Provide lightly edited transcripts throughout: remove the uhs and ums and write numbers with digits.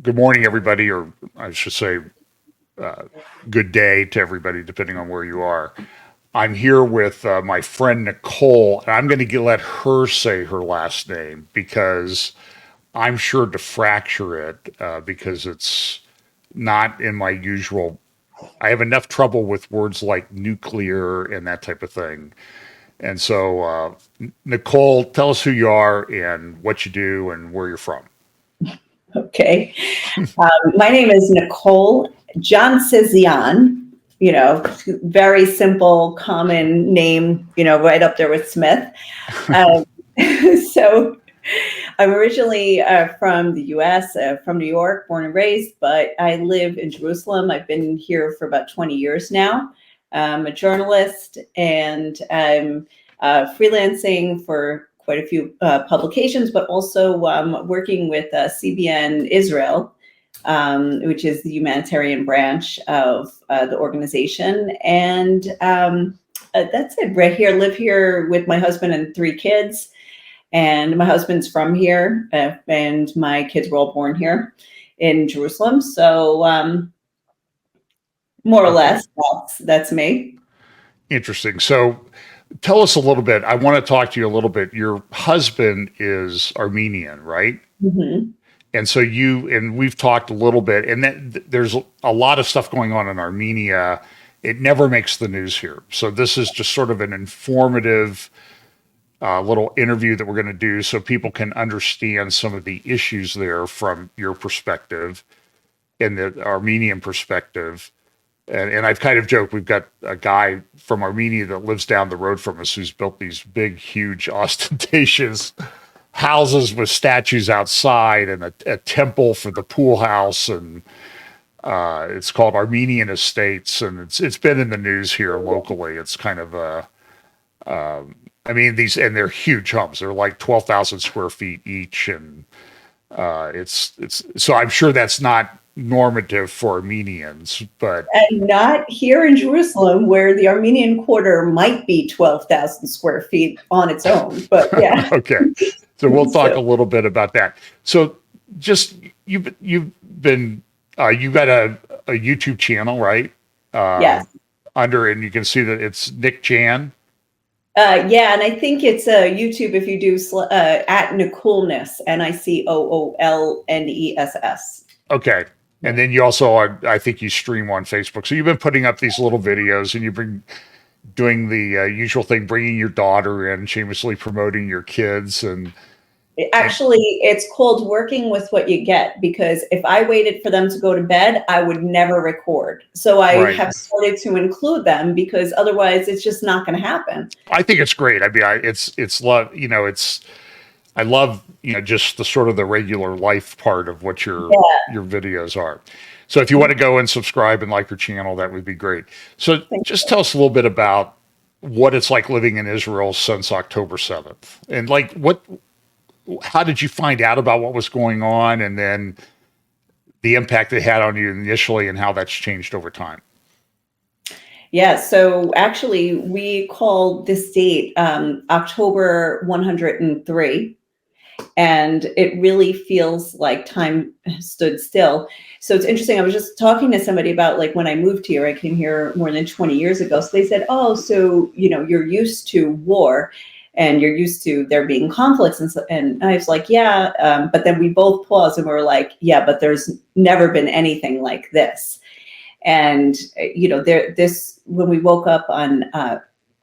good morning, everybody, or I should say, uh, good day to everybody, depending on where you are. I'm here with my friend Nicole, and I'm going to let her say her last name because I'm sure to fracture it because it's not in my usual. I have enough trouble with words like nuclear and that type of thing. And so, Nicole, tell us who you are and what you do and where you're from. Okay. My name is Nicole Jansezian, very simple, common name, right up there with Smith. Um, so I'm originally from the US, from New York, born and raised, but I live in Jerusalem. I've been here for about 20 years now. I'm a journalist and I'm freelancing for quite a few publications, but also working with CBN Israel, which is the humanitarian branch of the organization. And that's it. Right here, live here with my husband and 3 kids. And my husband's from here, and my kids were all born here in Jerusalem. So more or less, that's me. Interesting. So, tell us a little bit. I want to talk to you a little bit. Your husband is Armenian, right? Mm-hmm. And so and we've talked a little bit, and there's a lot of stuff going on in Armenia. It never makes the news here. So this is just sort of an informative little interview that we're going to do so people can understand some of the issues there from your perspective and the Armenian perspective. And I've kind of joked, we've got a guy from Armenia that lives down the road from us who's built these big, huge, ostentatious houses with statues outside and a temple for the pool house. And it's called Armenian Estates. And it's been in the news here locally. It's kind of and they're huge homes. They're like 12,000 square feet each. And so I'm sure that's not normative for Armenians, but and not here in Jerusalem, where the Armenian quarter might be 12,000 square feet on its own. But yeah. Okay, so we'll talk a little bit about that. So, just you've been you got a YouTube channel, right? Yes. And you can see that it's Nick Jan. Yeah, and I think it's YouTube if you do at Nicoleness, Nicoolness. Okay. And then you also, I think you stream on Facebook. So you've been putting up these little videos and you've been doing the usual thing, bringing your daughter in, shamelessly promoting your kids. And actually, it's called working with what you get, because if I waited for them to go to bed, I would never record. So I have started to include them because otherwise it's just not going to happen. I think it's great. I mean, it's love, I love, just the sort of the regular life part of what your videos are. So if you want to go and subscribe and like your channel, that would be great. So just tell us a little bit about what it's like living in Israel since October 7th. And how did you find out about what was going on, and then the impact it had on you initially and how that's changed over time? Yeah, so actually we called this date October 103. And it really feels like time stood still. So it's interesting. I was just talking to somebody about, like, when I moved here, I came here more than 20 years ago. So they said, oh, so, you're used to war and you're used to there being conflicts. And I was like, yeah. But then we both paused and we were like, yeah, but there's never been anything like this. And, when we woke up on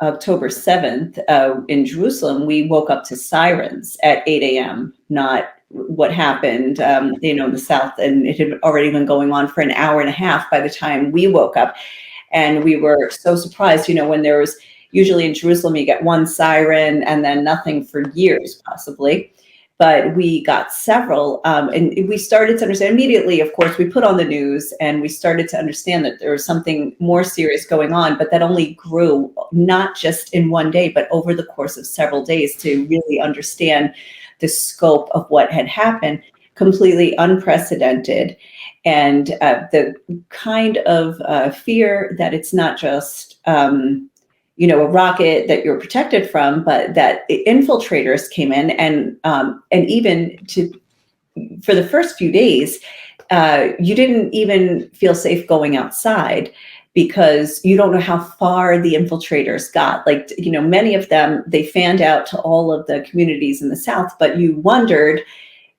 October 7th in Jerusalem, we woke up to sirens at 8 a.m., not what happened, in the south. And it had already been going on for an hour and a half by the time we woke up. And we were so surprised, when there was usually in Jerusalem, you get one siren and then nothing for years, possibly. But we got several, and we started to understand immediately. Of course, we put on the news and we started to understand that there was something more serious going on, but that only grew not just in one day, but over the course of several days to really understand the scope of what had happened. Completely unprecedented. And the kind of fear that it's not just a rocket that you're protected from, but that infiltrators came in and even for the first few days, you didn't even feel safe going outside because you don't know how far the infiltrators got. Like, many of them, they fanned out to all of the communities in the South, but you wondered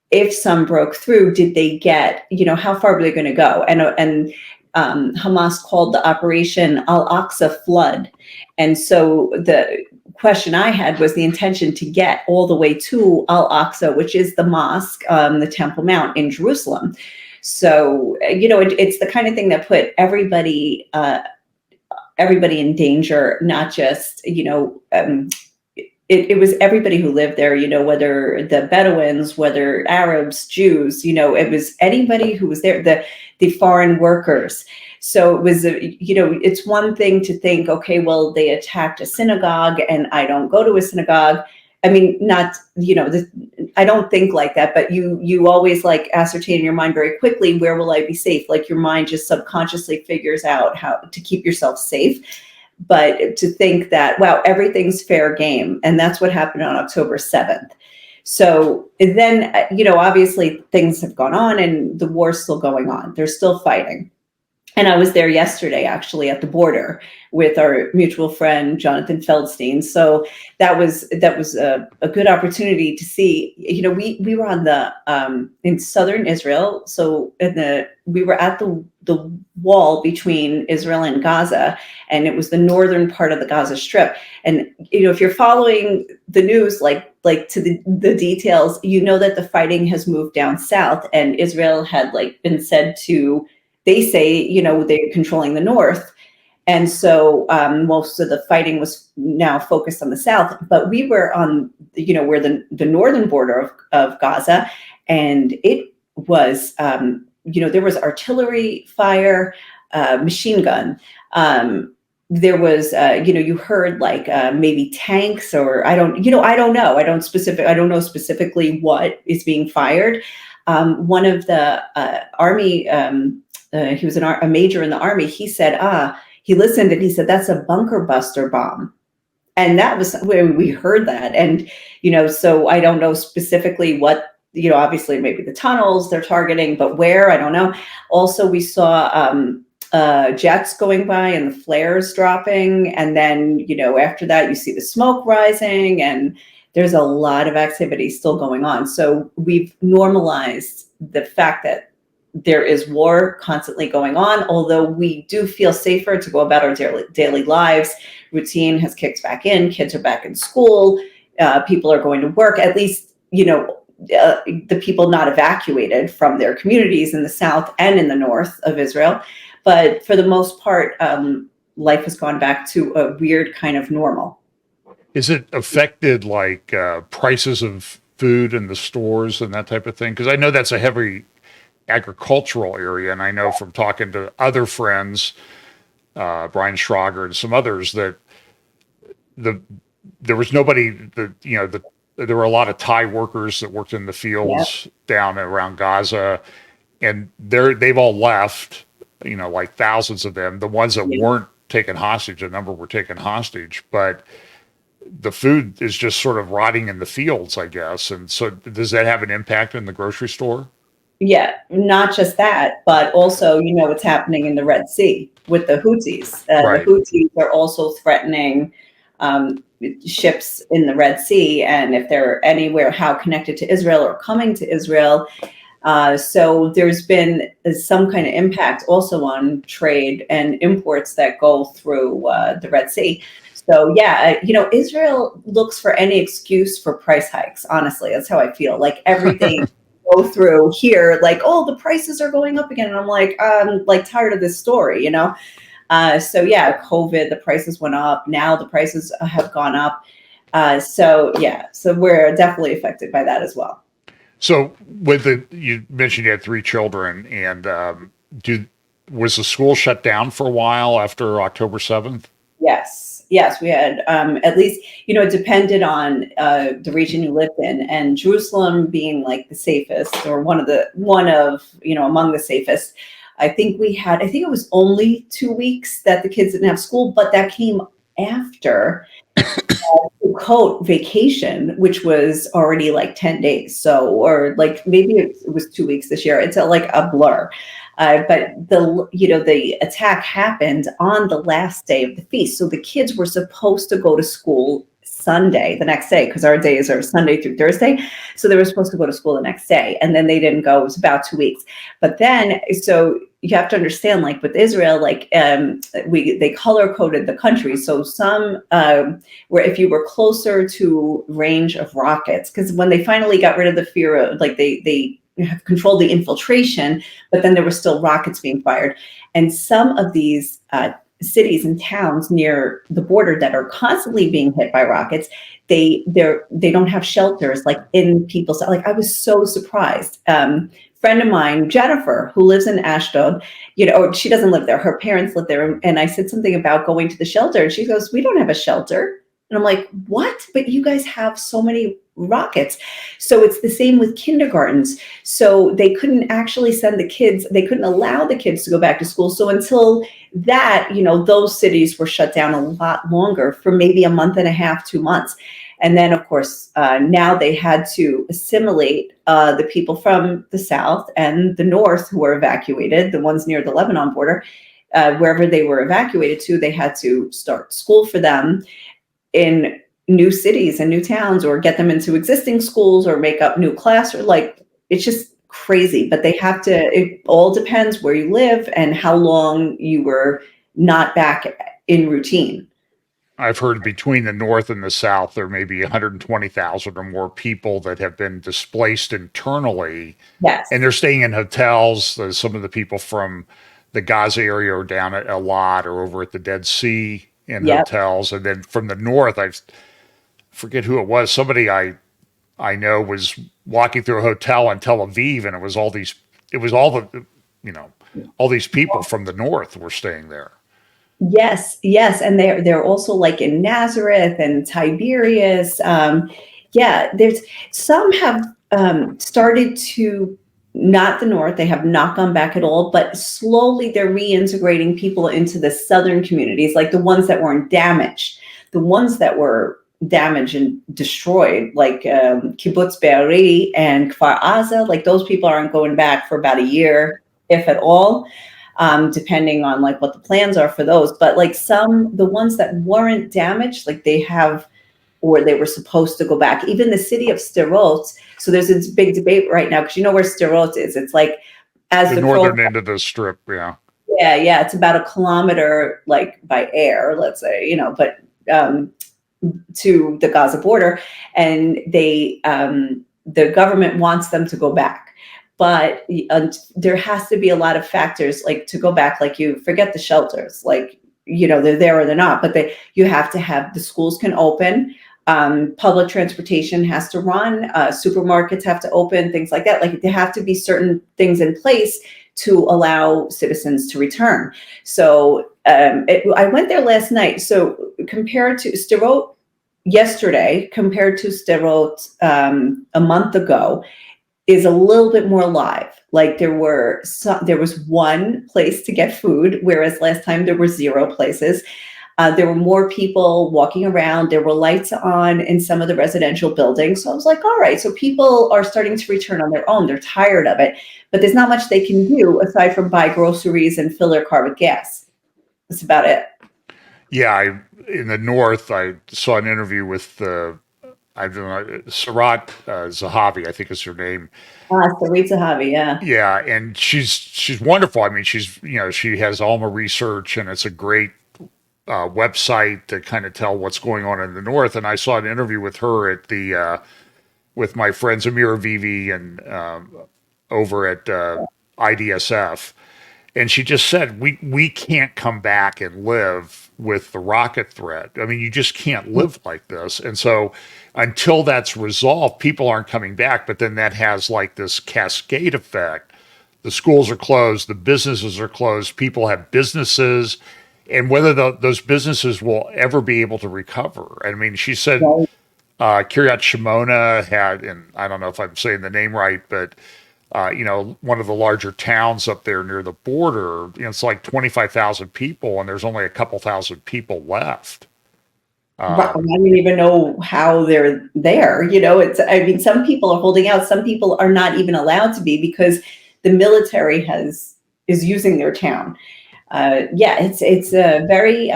if some broke through, did they get, how far were they going to go? And Hamas called the operation Al-Aqsa Flood. And so the question I had was the intention to get all the way to Al-Aqsa, which is the mosque, the Temple Mount in Jerusalem. So, it's the kind of thing that put everybody in danger, not just, it was everybody who lived there, whether the Bedouins, whether Arabs, Jews, it was anybody who was there, the foreign workers. So it was, it's one thing to think, okay, well, they attacked a synagogue and I don't go to a synagogue. I mean, not, I don't think like that, but you always like ascertain in your mind very quickly, where will I be safe? Like your mind just subconsciously figures out how to keep yourself safe. But to think that, wow, everything's fair game. And that's what happened on October 7th. So then, obviously things have gone on and the war's still going on. They're still fighting. And I was there yesterday, actually, at the border with our mutual friend, Jonathan Feldstein. So that was a good opportunity to see, we were on the, in southern Israel. So we were at the wall between Israel and Gaza, and it was the northern part of the Gaza Strip. And, if you're following the news, like to the details, that the fighting has moved down south, and Israel had been said to, they say, they're controlling the north. And so most of the fighting was now focused on the south. But we were on, we're the northern border of Gaza. And it was, there was artillery fire, machine gun. There was, you heard maybe tanks, or I don't know. I don't know specifically what is being fired. One of the army, he was a major in the army. He said, he listened and he said, that's a bunker buster bomb. And that was when we heard that. And, so I don't know specifically what, obviously maybe the tunnels they're targeting, but where, I don't know. Also, we saw jets going by and the flares dropping. And then, after that, you see the smoke rising, and there's a lot of activity still going on. So we've normalized the fact that there is war constantly going on, although we do feel safer to go about our daily lives. Routine has kicked back in. Kids are back in school. People are going to work. At least, the people not evacuated from their communities in the south and in the north of Israel. But for the most part, life has gone back to a weird kind of normal. Is it affected prices of food in the stores and that type of thing? Because I know that's a heavy agricultural area, and I know from talking to other friends, Brian Schrager and some others, that there was nobody that there were a lot of Thai workers that worked in the fields down around Gaza, and they've all left, thousands of them. The ones that weren't taken hostage, a number were taken hostage, but the food is just sort of rotting in the fields, I guess. And so does that have an impact in the grocery store? Yeah, not just that, but also, what's happening in the Red Sea with the Houthis. Right. The Houthis are also threatening ships in the Red Sea, and if they're anywhere how connected to Israel or coming to Israel. So there's been some kind of impact also on trade and imports that go through the Red Sea. So yeah, Israel looks for any excuse for price hikes. Honestly, that's how I feel. Everything go through here, the prices are going up again, and I'm tired of this story, So yeah, COVID, the prices went up. Now the prices have gone up. So we're definitely affected by that as well. So you mentioned you had 3 children, and was the school shut down for a while after October 7th? Yes, we had at least, it depended on the region you lived in, and Jerusalem being the safest, or one of among the safest. I think it was only 2 weeks that the kids didn't have school, but that came after Sukkot vacation, which was already like 10 days. So, or like maybe it was 2 weeks this year. It's like a blur. But the attack happened on the last day of the feast. So the kids were supposed to go to school Sunday, the next day, because our days are Sunday through Thursday. So they were supposed to go to school the next day, and then they didn't go. It was about 2 weeks. But then, so you have to understand, like with Israel, like they color coded the country. So some where if you were closer to range of rockets, because when they finally got rid of the fear of, like they have controlled the infiltration, but then there were still rockets being fired. And some of these cities and towns near the border that are constantly being hit by rockets, they don't have shelters like in people's, like I was so surprised. Friend of mine, Jennifer, who lives in Ashdod, she doesn't live there. Her parents live there. And I said something about going to the shelter, and she goes, "We don't have a shelter." And I'm like, "What? But you guys have so many rockets." So it's the same with kindergartens. So they couldn't actually they couldn't allow the kids to go back to school. So until that, those cities were shut down a lot longer, for maybe a month and a half, 2 months. And then, of course, now they had to assimilate the people from the south and the north who were evacuated, the ones near the Lebanon border, wherever they were evacuated to, they had to start school for them in new cities and new towns, or get them into existing schools, or make up new class, or like, it's just crazy. But they have to, it all depends where you live and how long you were not back in routine. I've heard between the North and the South, there may be 120,000 or more people that have been displaced internally, Yes. and they're staying in hotels. Some of the people from the Gaza area are down at Eilat or over at the Dead Sea in Yep. hotels. And then from the North, I forget who it was. Somebody I know was walking through a hotel in Tel Aviv, and it was all the, all these people from the North were staying there. Yes, yes, and they're also like in Nazareth and Tiberias. Yeah, there's some have started to, not the north, they have not gone back at all, but slowly they're reintegrating people into the southern communities, like the ones that weren't damaged. The ones that were damaged and destroyed, like Kibbutz Be'eri and Kfar Aza, like those people aren't going back for about a year, if at all, depending on like what the plans are for those. But like the ones that weren't damaged, like they have, or they were supposed to go back. Even the city of Sderot. So there's this big debate right now, because you know where Sderot is. It's like, as The the crow, northern end of the strip, yeah. yeah, it's about a kilometer, like by air, let's say, but to the Gaza border, and the government wants them to go back. But there has to be a lot of factors, like to go back, like you forget the shelters, like, they're there or they're not, but you have to have, the schools can open, public transportation has to run, supermarkets have to open, things like that. Like there have to be certain things in place to allow citizens to return. So I went there last night. So compared to Sderot yesterday, compared to Sderot a month ago, is a little bit more alive. Like there was one place to get food, whereas last time there were 0 places. There were more people walking around. There were lights on in some of the residential buildings. So I was like, all right, so people are starting to return on their own. They're tired of it, but there's not much they can do aside from buy groceries and fill their car with gas. That's about it. Yeah, in the North, I saw an interview with I don't know, Sarat Zahavi, I think is her name. Sarit Zahavi, yeah. Yeah, and she's wonderful. I mean, she has Alma Research, and it's a great website to kind of tell what's going on in the North. And I saw an interview with her at the with my friends Amira Vivi and over at IDSF, and she just said we can't come back and live with the rocket threat. I mean, you just can't live like this. And so until that's resolved, people aren't coming back. But then that has like this cascade effect. The schools are closed, the businesses are closed, people have businesses, and whether those businesses will ever be able to recover. I mean, she said Kiryat Shimona had, and I don't know if I'm saying the name right, but one of the larger towns up there near the border, it's like 25,000 people, and there's only a couple thousand people left. But I don't even know how they're there. I mean, some people are holding out. Some people are not even allowed to be because the military is using their town. Yeah, it's a very,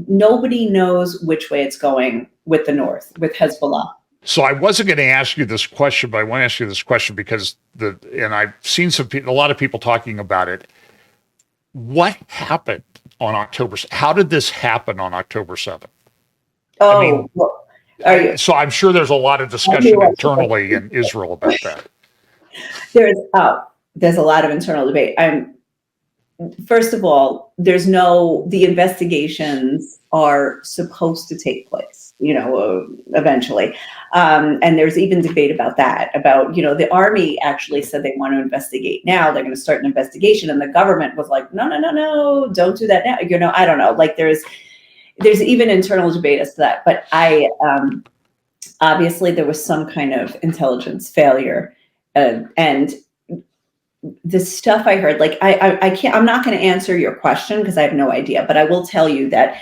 nobody knows which way it's going with the North, with Hezbollah. So I wasn't going to ask you this question, but I want to ask you this question because and I've seen a lot of people talking about it. What happened on October? How did this happen on October 7th? Oh, I mean, well, so I'm sure there's a lot of discussion internally in Israel about that. There's a lot of internal debate. First of all, the investigations are supposed to take place, eventually. And there's even debate about that, the army actually said they want to investigate now. They're going to start an investigation. And the government was like, no, don't do that now. I don't know. Like there's even internal debate as to that. But obviously there was some kind of intelligence failure. And the stuff I heard, like I'm not going to answer your question because I have no idea, but I will tell you that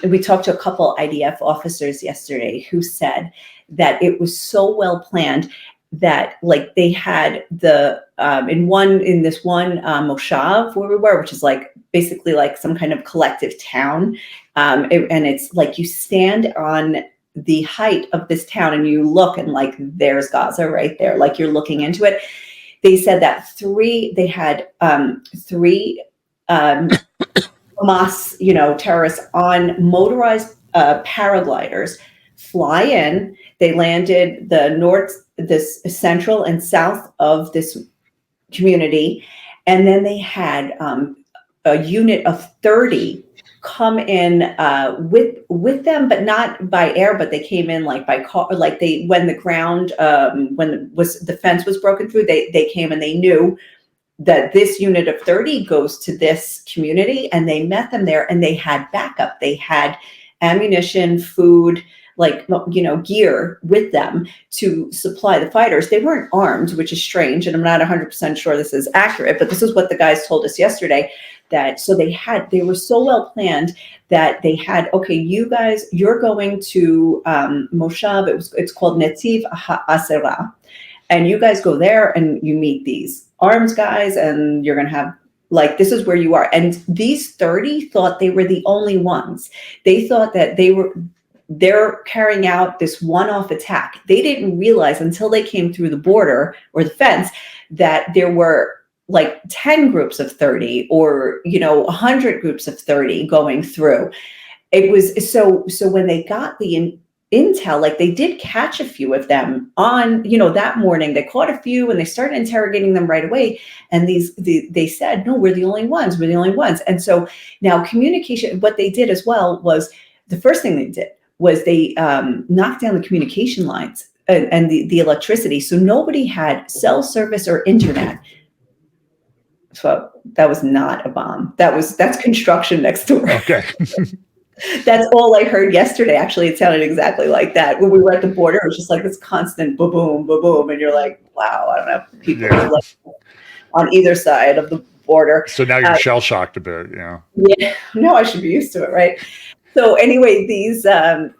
we talked to a couple IDF officers yesterday who said that it was so well planned that like they had in this one moshav where we were, which is like basically like some kind of collective town, and it's like you stand on the height of this town and you look and like there's Gaza right there, like you're looking into it. They said that they had three Hamas, terrorists on motorized paragliders fly in. They landed this central and south of this community, and then they had a unit of 30 come in with them, but not by air, but they came in like by car, like when the fence was broken through, they came and they knew that this unit of 30 goes to this community, and they met them there, and they had backup. They had ammunition, food, gear with them to supply the fighters. They weren't armed, which is strange, and I'm not 100% sure this is accurate, but this is what the guys told us yesterday. They were so well planned that they had, okay, you guys, you're going to Moshav. It's called Netziv Asera, and you guys go there and you meet these armed guys, and you're going to have this is where you are. And these 30 thought they were the only ones. They thought that they're carrying out this one-off attack. They didn't realize until they came through the border or the fence that there were like 10 groups of 30 or 100 groups of 30 going through. It was so when they got the intel, like they did catch a few of them on that morning. They caught a few and they started interrogating them right away, and they said, no, we're the only ones. And so now communication, what they did as well was, the first thing they did was they knocked down the communication lines and the electricity, so nobody had cell service or internet. So that was not a bomb. That's construction next door. Okay. That's all I heard yesterday. Actually, it sounded exactly like that. When we were at the border, it was just like this constant boom, boom, boom. And you're like, wow, I don't know. People are on either side of the border. So now you're shell-shocked a bit, Yeah, no, I should be used to it, right? So anyway, he said,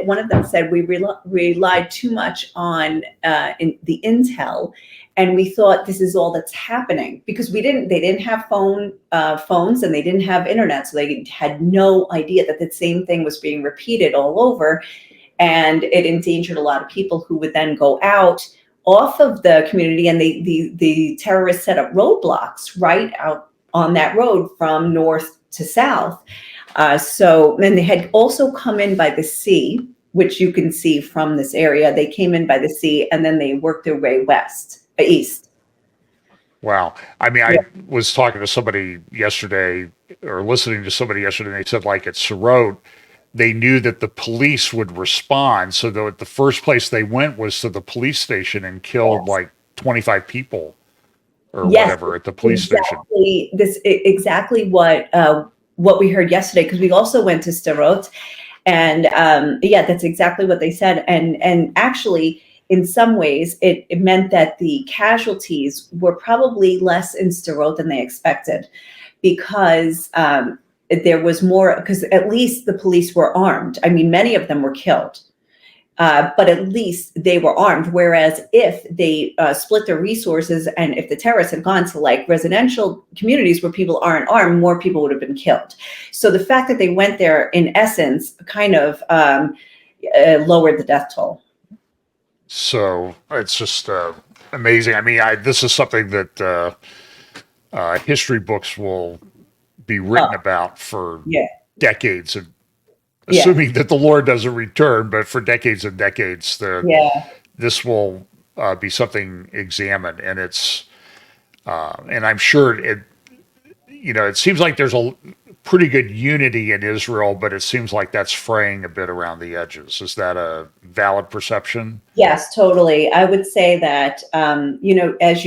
one of them said, we relied too much on the intel, and we thought this is all that's happening because they didn't have phones, and they didn't have internet. So they had no idea that the same thing was being repeated all over, and it endangered a lot of people who would then go out off of the community, and the terrorists set up roadblocks right out on that road from north to south. So then they had also come in by the sea, which you can see from this area. They came in by the sea, and then they worked their way east. Wow. I mean, I was talking to somebody yesterday, or listening to somebody yesterday, and they said, like at Sderot, they knew that the police would respond. So the first place they went was to the police station and killed like 25 people or whatever at the police station. Exactly what we heard yesterday, because we also went to Sderot, and that's exactly what they said. And actually, in some ways, it meant that the casualties were probably less in Sderot than they expected, because there was more, because at least the police were armed. I mean, many of them were killed, but at least they were armed. Whereas if they split their resources, and if the terrorists had gone to like residential communities where people aren't armed, more people would have been killed. So the fact that they went there, in essence, kind of lowered the death toll. So it's just amazing. I mean, this is something that history books will be written about for Yeah. decades, and Yeah. assuming that the Lord doesn't return, but for decades and decades, Yeah. this will be something examined, and and I'm sure it seems like there's a pretty good unity in Israel, but it seems like that's fraying a bit around the edges. Is that a valid perception? Yes, totally. I would say that, as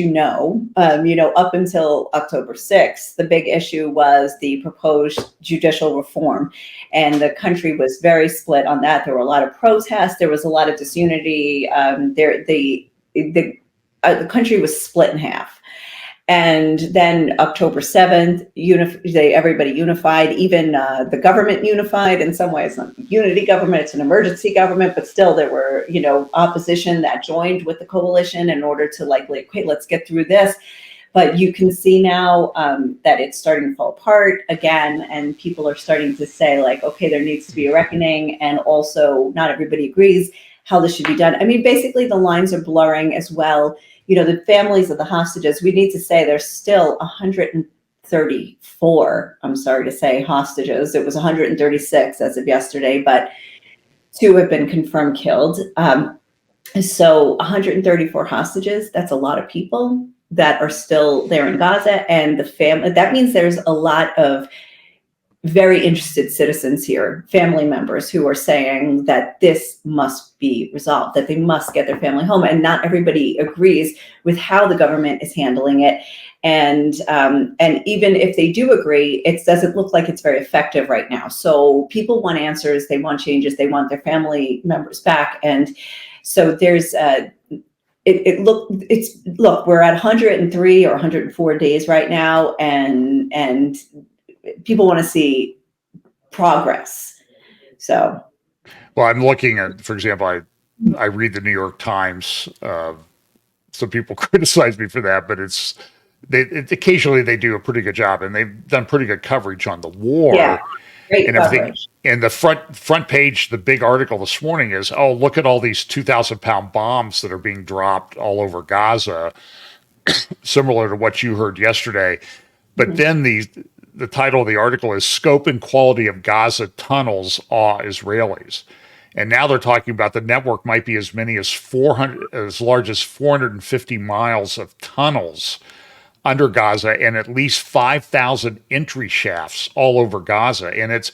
up until October 6th, the big issue was the proposed judicial reform, and the country was very split on that. There were a lot of protests. There was a lot of disunity. The country was split in half. And then October 7th, everybody unified, even the government unified in some ways. Not unity government, it's an emergency government, but still there were, opposition that joined with the coalition in order to okay, let's get through this. But you can see now that it's starting to fall apart again, and people are starting to say okay, there needs to be a reckoning, and also not everybody agrees how this should be done. I mean, basically the lines are blurring as well. The families of the hostages, we need to say there's still 134, I'm sorry to say, hostages. It was 136 as of yesterday, but 2 have been confirmed killed. So 134 hostages, that's a lot of people that are still there in Gaza. And the family, that means there's a lot of very interested citizens here, family members who are saying that this must be resolved, that they must get their family home. And not everybody agrees with how the government is handling it. And even if they do agree, it doesn't look like it's very effective right now. So people want answers, they want changes, they want their family members back. And so there's look, we're at 103 or 104 days right now, and people want to see progress. So, well, I'm looking at, for example, I read the New York Times. Some people criticize me for that, but occasionally they do a pretty good job, and they've done pretty good coverage on the war. Yeah, great and everything. Coverage. And the front page, the big article this morning is, oh, look at all these 2,000-pound bombs that are being dropped all over Gaza, similar to what you heard yesterday. But then the title of the article is "Scope and Quality of Gaza Tunnels Awe Israelis." And now they're talking about the network might be as large as 450 miles of tunnels under Gaza, and at least 5,000 entry shafts all over Gaza. And it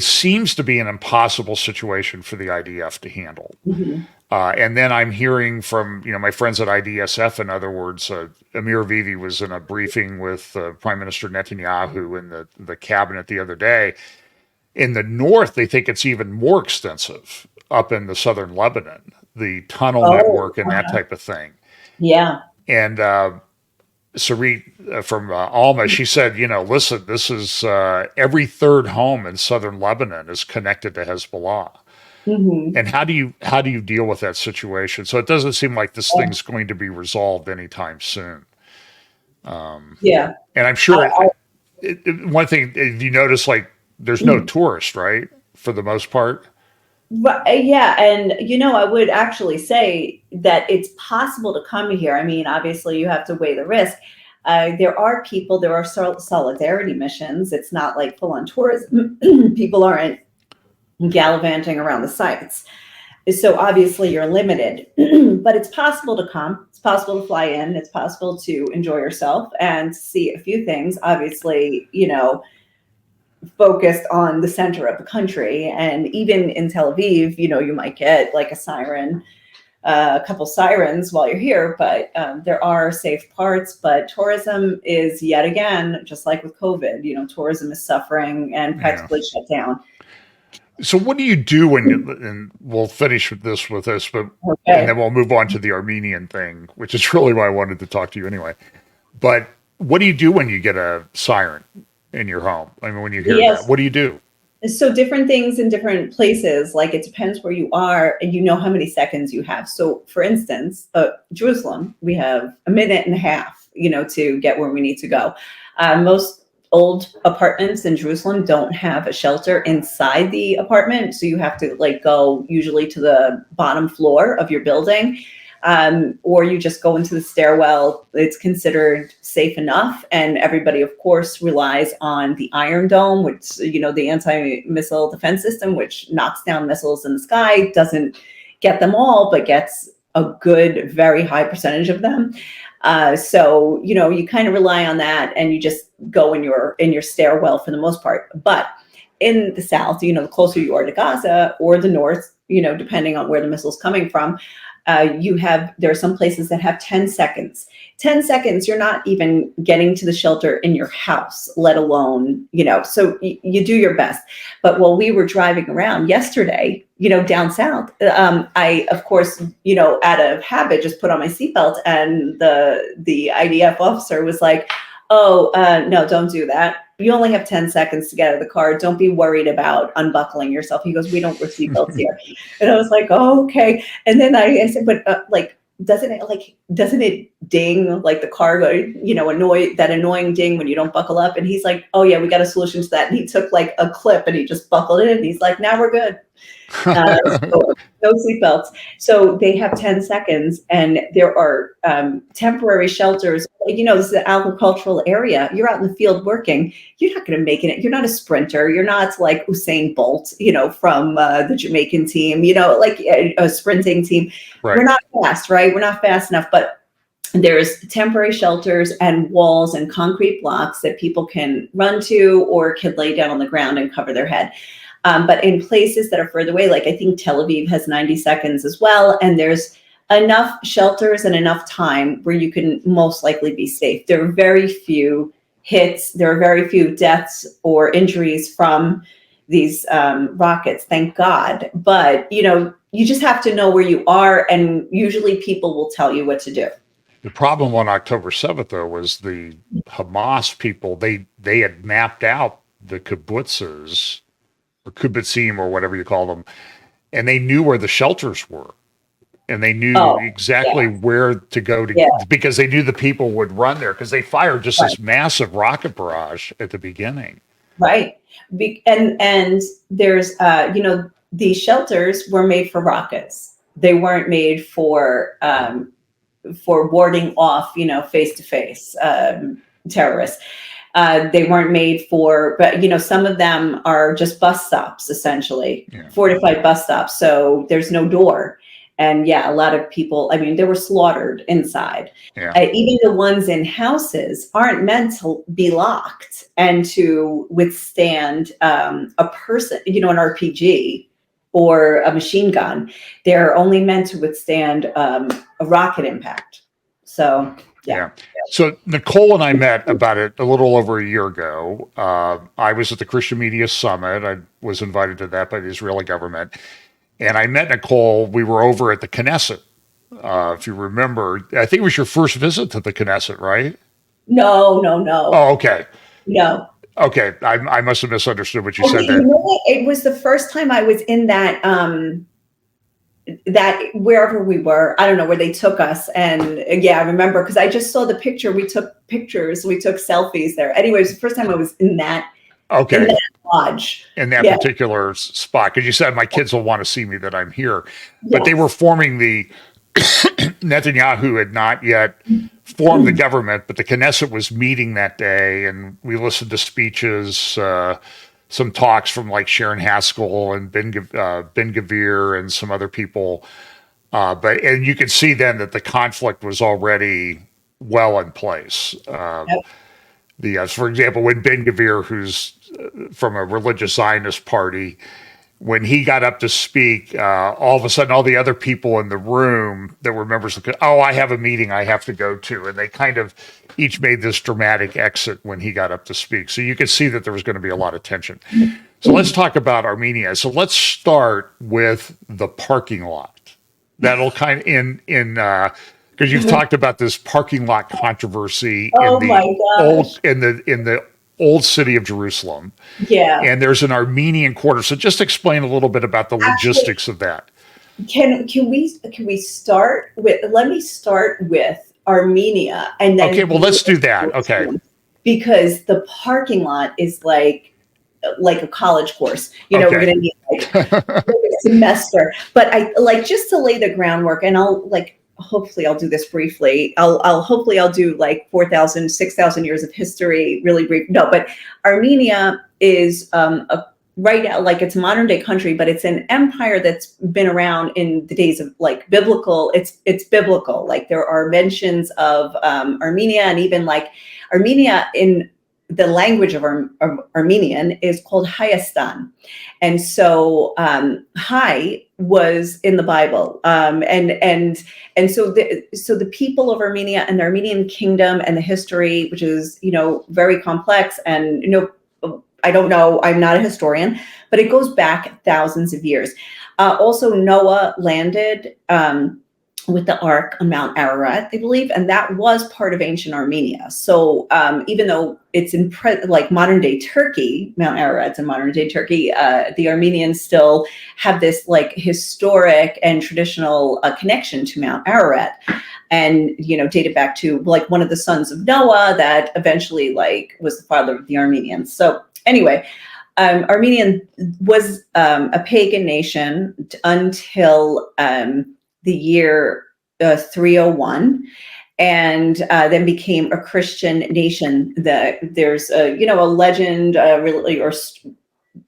seems to be an impossible situation for the IDF to handle. Mm-hmm. And then I'm hearing from my friends at IDSF, in other words, Amir Vivi was in a briefing with Prime Minister Netanyahu in the cabinet the other day. In the north, they think it's even more extensive up in the southern Lebanon, the tunnel network and that type of thing. Yeah. And Sarit from Alma, she said, listen, this is every third home in southern Lebanon is connected to Hezbollah. Mm-hmm. And how do you deal with that situation? So it doesn't seem like this thing's going to be resolved anytime soon. Yeah. And I'm sure one thing, you notice, there's no tourist, right? For the most part. Yeah. And, I would actually say that it's possible to come here. I mean, obviously you have to weigh the risk. There are solidarity missions. It's not like full on tourism. People aren't gallivanting around the sites. So obviously you're limited, but it's possible to come. It's possible to fly in. It's possible to enjoy yourself and see a few things. Obviously, focused on the center of the country. And even in Tel Aviv, you might get a siren, a couple sirens while you're here, but there are safe parts. But tourism is, yet again, just like with COVID, tourism is suffering and practically shut down. So what do you do and we'll finish with this, but and then we'll move on to the Armenian thing, which is really why I wanted to talk to you anyway. But what do you do when you get a siren? in your home? I mean, when you hear that, Yes. what do you do? So different things in different places, like it depends where you are and you know how many seconds you have. So for instance, Jerusalem, we have a minute and a half, to get where we need to go. Most old apartments in Jerusalem don't have a shelter inside the apartment. So you have to like go usually to the bottom floor of your building, or you just go into the stairwell. It's considered safe enough. And everybody, of course, relies on the Iron Dome, which, the anti-missile defense system, which knocks down missiles in the sky, doesn't get them all, but gets a good, very high percentage of them. So, you kind of rely on that and you just go in your stairwell for the most part. But in the South, the closer you are to Gaza or the North, depending on where the missile's coming from, there are some places that have 10 seconds. 10 seconds, you're not even getting to the shelter in your house, let alone, so you do your best. But while we were driving around yesterday, down south, I, of course, out of habit, just put on my seatbelt, and the IDF officer was like, oh, no, don't do that. You only have 10 seconds to get out of the car. Don't be worried about unbuckling yourself. He goes, we don't wear seatbelts here. And I was like, oh, okay. And then I said, but doesn't it ding like the car, that annoying ding when you don't buckle up? And he's like, oh yeah, we got a solution to that. And he took like a clip and he just buckled it. And he's like, now we're good. So no seatbelts. So they have 10 seconds, and there are temporary shelters. This is an agricultural area. You're out in the field working. You're not going to make it. You're not a sprinter. You're not like Usain Bolt, from the Jamaican team, like a sprinting team. Right. We're not fast, right? We're not fast enough, but there's temporary shelters and walls and concrete blocks that people can run to or can lay down on the ground and cover their head. But in places that are further away, like I think Tel Aviv has 90 seconds as well. And there's enough shelters and enough time where you can most likely be safe. There are very few hits. There are very few deaths or injuries from these rockets, thank God. But, you just have to know where you are. And usually people will tell you what to do. The problem on October 7th, though, was the Hamas people, they had mapped out the kibbutzes, or kibbutzim, or whatever you call them, and they knew where the shelters were, and they knew exactly where to go because they knew the people would run there, because they fired just this massive rocket barrage at the beginning. Right. And there's, these shelters were made for rockets. They weren't made for warding off, face-to-face terrorists. They weren't made for, but some of them are just bus stops, essentially, fortified bus stops. So there's no door. And a lot of people, they were slaughtered inside. Even the ones in houses aren't meant to be locked and to withstand a person, an RPG or a machine gun. They're only meant to withstand a rocket impact. So, yeah. So Nicole and I met about a little over a year ago. I was at the Christian Media Summit. I was invited to that by the Israeli government. And I met Nicole. We were over at the Knesset. If you remember, I think it was your first visit to the Knesset, right? No. Oh, okay. No. Okay. I must have misunderstood what you said You there. know what? It was the first time I was in that wherever we were, I don't know where they took us. And I remember because I just saw the picture. We took pictures, we took selfies there. Anyway, it was the first time I was in that. Okay. In that lodge. In that particular spot. Because you said my kids will want to see me that I'm here. But they were forming the Netanyahu had not yet formed the government, but the Knesset was meeting that day, and we listened to speeches, some talks from like Sharon Haskell and Ben Gvir and some other people. And you could see then that the conflict was already well in place. For example, when Ben Gvir, who's from a religious Zionist party, when he got up to speak, all of a sudden, all the other people in the room that were members of I have a meeting I have to go to. And they kind of each made this dramatic exit when he got up to speak. So you could see that there was going to be a lot of tension. So let's talk about Armenia. So let's start with the parking lot. That'll kind of because you've talked about this parking lot controversy in the old city of Jerusalem, Yeah. and there's an Armenian quarter. So just explain a little bit about the Actually, logistics of that. can we start with, let me start with Armenia and Okay, then well, go let's do to that. Okay. Jerusalem, because the parking lot is like a college course. We're Okay. gonna need like a semester. But I like, just to lay the groundwork, and I'll like, hopefully I'll do this briefly. I'll do like 4,000, 6,000 years of history, really brief. No, but Armenia is right now, like, it's a modern day country, but it's an empire that's been around in the days of like biblical. It's biblical. Like, there are mentions of Armenia, and even like Armenia in the language of Armenian is called Hayastan. And so Hai was in the Bible. And so the people of Armenia and the Armenian kingdom and the history, which is, very complex, and, I don't know, I'm not a historian, but it goes back thousands of years. Also, Noah landed with the Ark on Mount Ararat, they believe, and that was part of ancient Armenia. So even though it's in like modern day Turkey, Mount Ararat's in modern day Turkey, the Armenians still have this like historic and traditional connection to Mount Ararat, and dated back to like one of the sons of Noah that eventually like was the father of the Armenians. So anyway, Armenian was a pagan nation until the year 301, and then became a Christian nation. There's a legend, really, or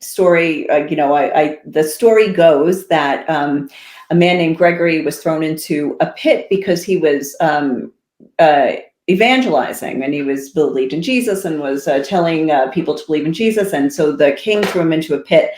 story. The story goes that a man named Gregory was thrown into a pit because he was evangelizing, and he was believed in Jesus and was telling people to believe in Jesus. And so the king threw him into a pit,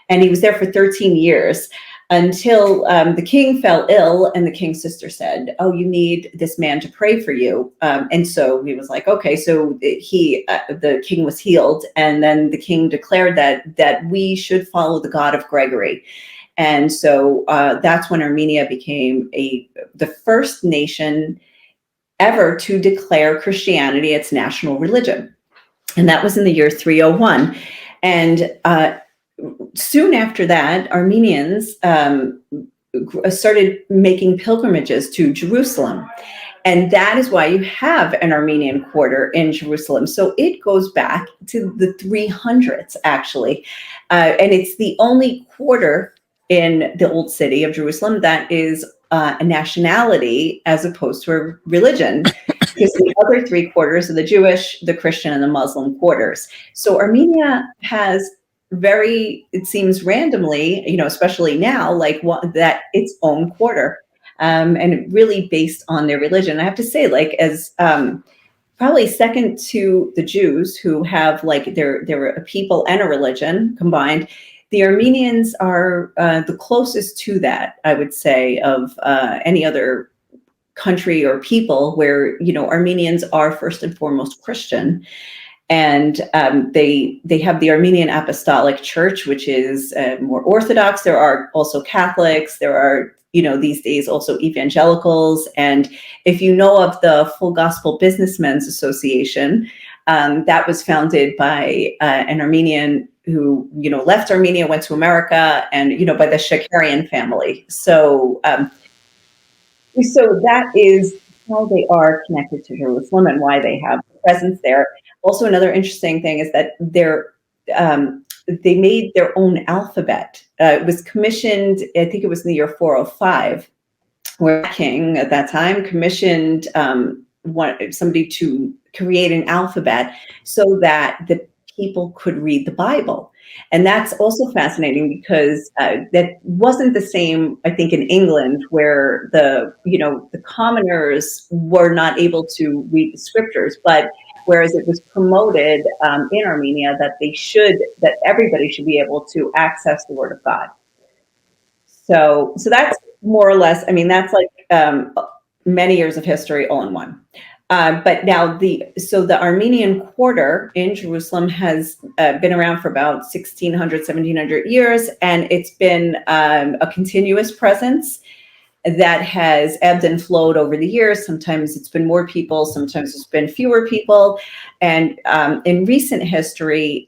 and he was there for 13 years until the king fell ill, and the king's sister said, "Oh, you need this man to pray for you." And so he was like, "Okay." So the king was healed, and then the king declared that we should follow the God of Gregory. And so that's when Armenia became the first nation ever to declare Christianity its national religion, and that was in the year 301. And soon after that, Armenians started making pilgrimages to Jerusalem. And that is why you have an Armenian quarter in Jerusalem. So it goes back to the 300s, actually. And it's the only quarter in the old city of Jerusalem that is a nationality as opposed to a religion, because the other three quarters are the Jewish, the Christian, and the Muslim quarters. So Armenia has it seems randomly, especially now, like that its own quarter, and really based on their religion. I have to say, like, as probably second to the Jews, who have like they're a people and a religion combined. The Armenians are the closest to that, I would say, of any other country or people where Armenians are first and foremost Christian. And they have the Armenian Apostolic Church, which is more Orthodox. There are also Catholics. There are, these days also evangelicals. And if you know of the Full Gospel Businessmen's Association, that was founded by an Armenian who, left Armenia, went to America, and, by the Shakarian family. So that is how they are connected to Jerusalem and why they have presence there. Also, another interesting thing is that they made their own alphabet. It was commissioned, I think it was in the year 405, where the king at that time commissioned somebody to create an alphabet so that the people could read the Bible. And that's also fascinating because that wasn't the same, I think, in England, where the commoners were not able to read the scriptures, but whereas it was promoted in Armenia that everybody should be able to access the Word of God. So that's more or less, I mean, that's like many years of history all in one. But now the Armenian quarter in Jerusalem has been around for about 1,600, 1,700 years, and it's been a continuous presence. that has ebbed and flowed over the years. Sometimes it's been more people, sometimes it's been fewer people. And in recent history,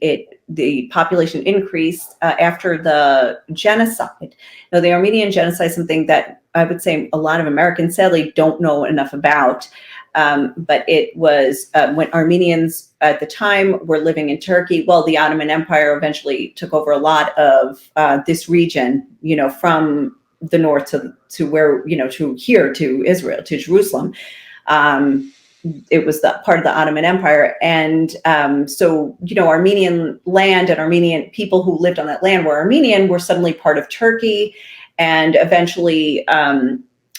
the population increased after the genocide. Now, the Armenian genocide is something that I would say a lot of Americans sadly don't know enough about. But it was when Armenians at the time were living in Turkey. Well, the Ottoman Empire eventually took over a lot of this region, from the north to where, to here, to Israel, to Jerusalem. It was the part of the Ottoman Empire. And so, Armenian land and Armenian people who lived on that land were suddenly part of Turkey. And eventually,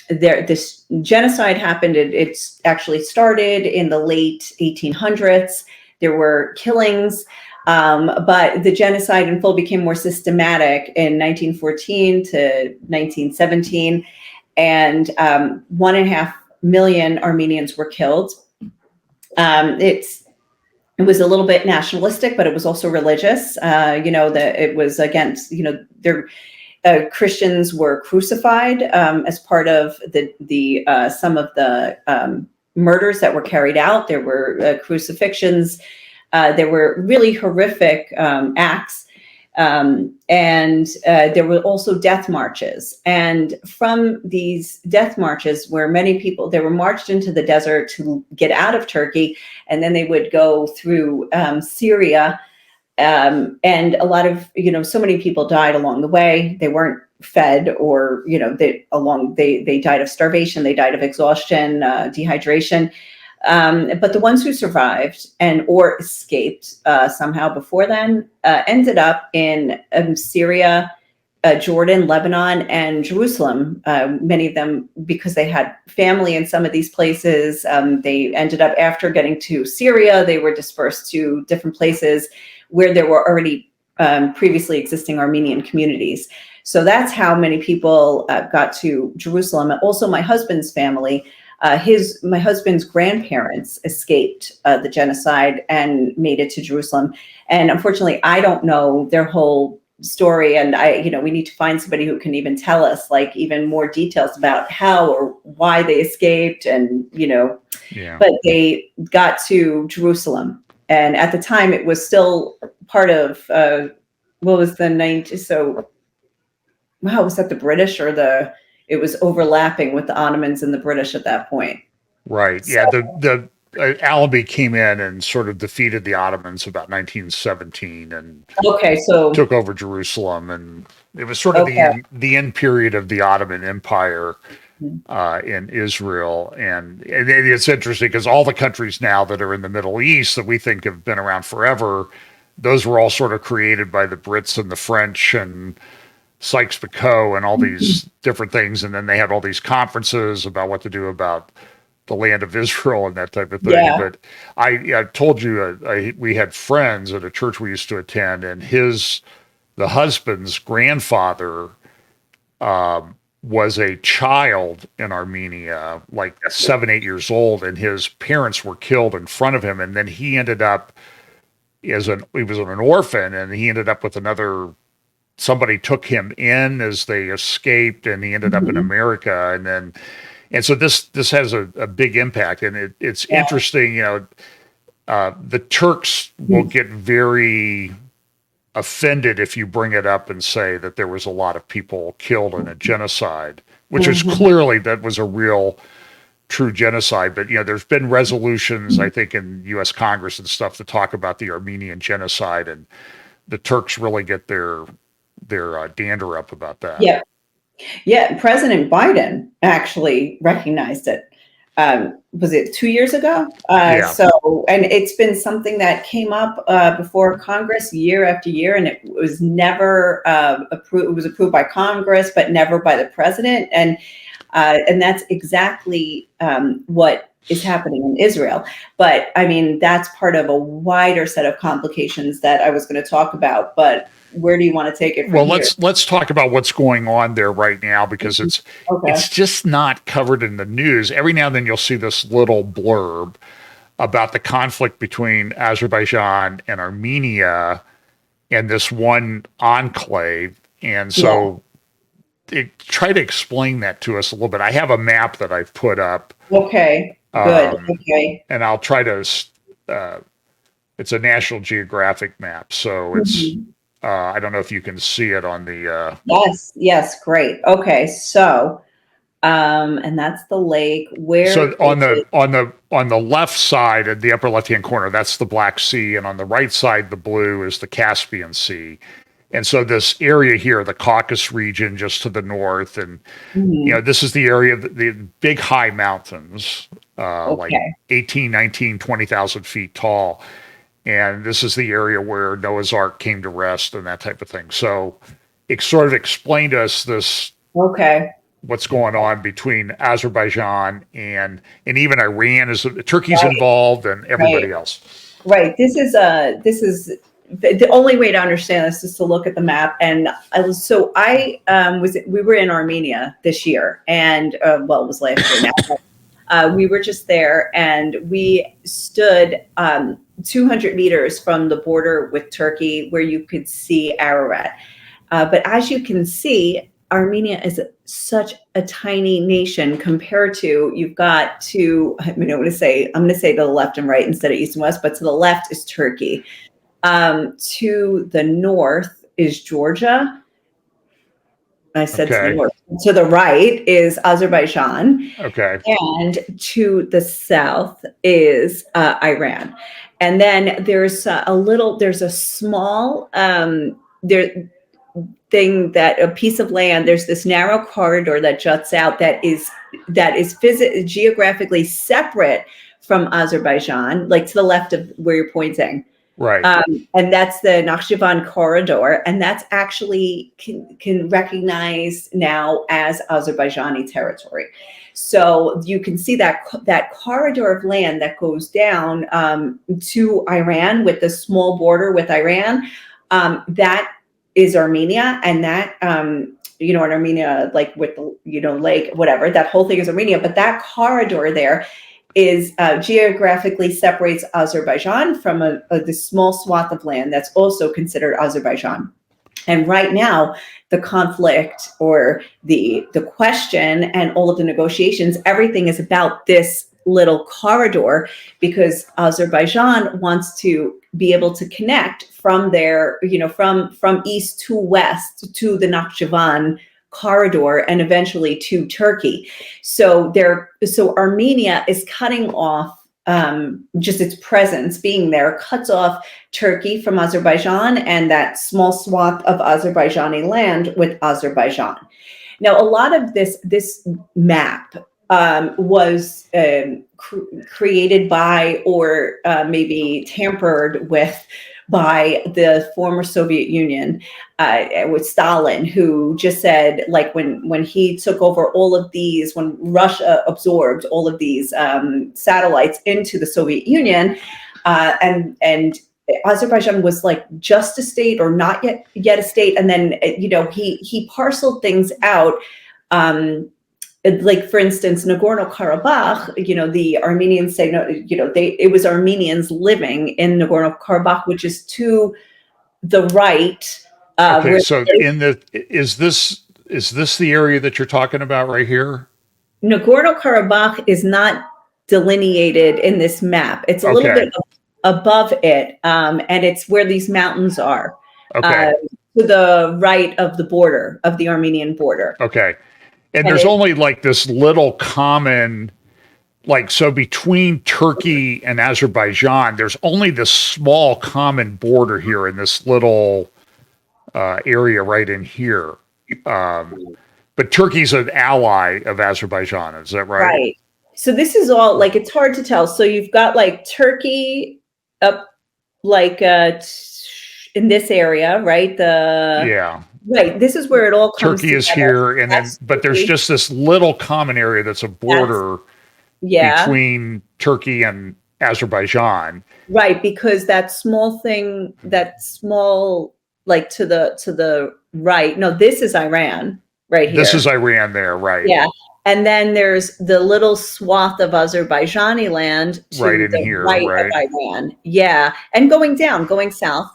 this genocide happened. It's actually started in the late 1800s. There were killings, but the genocide in full became more systematic in 1914 to 1917, and 1.5 million Armenians were killed. It was a little bit nationalistic, but it was also religious. That it was against, their Christians were crucified as part of the some of the murders that were carried out. There were crucifixions. There were really horrific acts. And there were also death marches. And from these death marches, where many people, they were marched into the desert to get out of Turkey, and then they would go through Syria. And a lot of, so many people died along the way. They weren't fed, or, they died of starvation, they died of exhaustion, dehydration. But the ones who survived or escaped somehow before then ended up in Syria, Jordan, Lebanon, and Jerusalem. Many of them, because they had family in some of these places, they ended up, after getting to Syria, they were dispersed to different places where there were already previously existing Armenian communities. So that's how many people got to Jerusalem. And also my husband's family, my husband's grandparents escaped the genocide and made it to Jerusalem. And unfortunately, I don't know their whole story. And we need to find somebody who can even tell us, like, even more details about how or why they escaped. And, but they got to Jerusalem. And at the time, it was still part of, what was the 90s? So, wow, was that the British or it was overlapping with the Ottomans and the British at that point. Right. So, yeah. The Allenby came in and sort of defeated the Ottomans about 1917 and took over Jerusalem. And it was sort of the end period of the Ottoman Empire in Israel. And it's interesting because all the countries now that are in the Middle East that we think have been around forever, those were all sort of created by the Brits and the French and Sykes-Picot and all these different things. And then they had all these conferences about what to do about the land of Israel and that type of thing. Yeah. But I told you, we had friends at a church we used to attend, and the husband's grandfather was a child in Armenia, like 7, 8 years old, and his parents were killed in front of him. And then he ended up he was an orphan, and he ended up with somebody took him in as they escaped, and he ended up in America. And so this has a big impact. And it's interesting, the Turks will get very offended if you bring it up and say that there was a lot of people killed in a genocide, which is clearly, that was a real true genocide. But, there's been resolutions, I think, in U.S. Congress and stuff to talk about the Armenian genocide, and the Turks really get their dander up about that. Yeah. Yeah. President Biden actually recognized it. Was it 2 years ago? So, and it's been something that came up before Congress year after year, and it was never approved. It was approved by Congress, but never by the president. And that's exactly what is happening in Israel. But I mean, that's part of a wider set of complications that I was going to talk about. But where do you want to take it from here? Let's talk about what's going on there right now, because it's just not covered in the news. Every now and then you'll see this little blurb about the conflict between Azerbaijan and Armenia and this one enclave. And so try to explain that to us a little bit. I have a map that I've put up, Okay, good. Okay. and I'll try to. Uh, it's a National Geographic map, so it's. Mhm. I don't know if you can see it on the. Yes, yes, great. Okay, so, and that's the lake. Where So is it? on the left side, at the upper left hand corner, that's the Black Sea, and on the right side, the blue is the Caspian Sea. And so this area here, the Caucasus region, just to the north, and Mhm. this is the area of the big high mountains, like Okay. 18, 19, 20,000 feet tall. And this is the area where Noah's Ark came to rest and that type of thing. So it sort of explained to us this Okay. what's going on between Azerbaijan and even Iran is Turkey's Right. involved and Right. everybody else. Right. This is the only way to understand this is to look at the map. And we were in Armenia this year, and well, it was last year now. We were just there, and we stood 200 meters from the border with Turkey, where you could see Ararat. But as you can see, Armenia is such a tiny nation compared to you've got to. I'm going to say to the left and right instead of east and west, but to the left is Turkey. To the north is Georgia. I said to the Okay. north. To the right is Azerbaijan, Okay. and to the south is Iran. And then there's a small there thing, a piece of land. There's this narrow corridor that juts out that is geographically separate from Azerbaijan, like to the left of where you're pointing. Right. And that's the Nakhchivan corridor, and that's actually can recognize now as Azerbaijani territory. So you can see that corridor of land that goes down to Iran with the small border with Iran. That is Armenia, and that in Armenia, like with the lake, whatever, that whole thing is Armenia. But that corridor there is geographically separates Azerbaijan from this small swath of land that's also considered Azerbaijan. And right now, the conflict or the question and all of the negotiations, everything is about this little corridor, because Azerbaijan wants to be able to connect from there, from east to west to the Nakhchivan corridor and eventually to Turkey. So Armenia is cutting off, just its presence being there cuts off Turkey from Azerbaijan and that small swath of Azerbaijani land with Azerbaijan. Now, a lot of this map was created by, or maybe tampered with by, the former Soviet Union, with Stalin, who just said, like, when he took over all of these, when Russia absorbed all of these satellites into the Soviet Union, and Azerbaijan was like just a state or not yet a state, and then he parceled things out. Like, for instance, Nagorno-Karabakh, the Armenians say no, it was Armenians living in Nagorno-Karabakh, which is to the right. Okay. Where So is this the area that you're talking about right here? Nagorno-Karabakh is not delineated in this map. It's a little Okay. bit above it, and it's where these mountains are, Okay. to the right of the border, of the Armenian border. Okay. And And there's only like this little common, like, so between Turkey and Azerbaijan, there's only this small common border here in this little area right in here. But Turkey's an ally of Azerbaijan. Is that right? Right. So this is all, like, it's hard to tell. So you've got like Turkey up, like, in this area, right? Yeah. Right. This is where it all comes Turkey is together. here, and then, That's but there's Turkey. just this little common area that's a That's border Yeah. between Turkey and Azerbaijan. Right, because that small, like, to the right. No, this is Iran right This is here. Iran there, right? Yeah. And then there's the little swath of Azerbaijani land Right to in the here, right of right? Iran. Yeah. And going south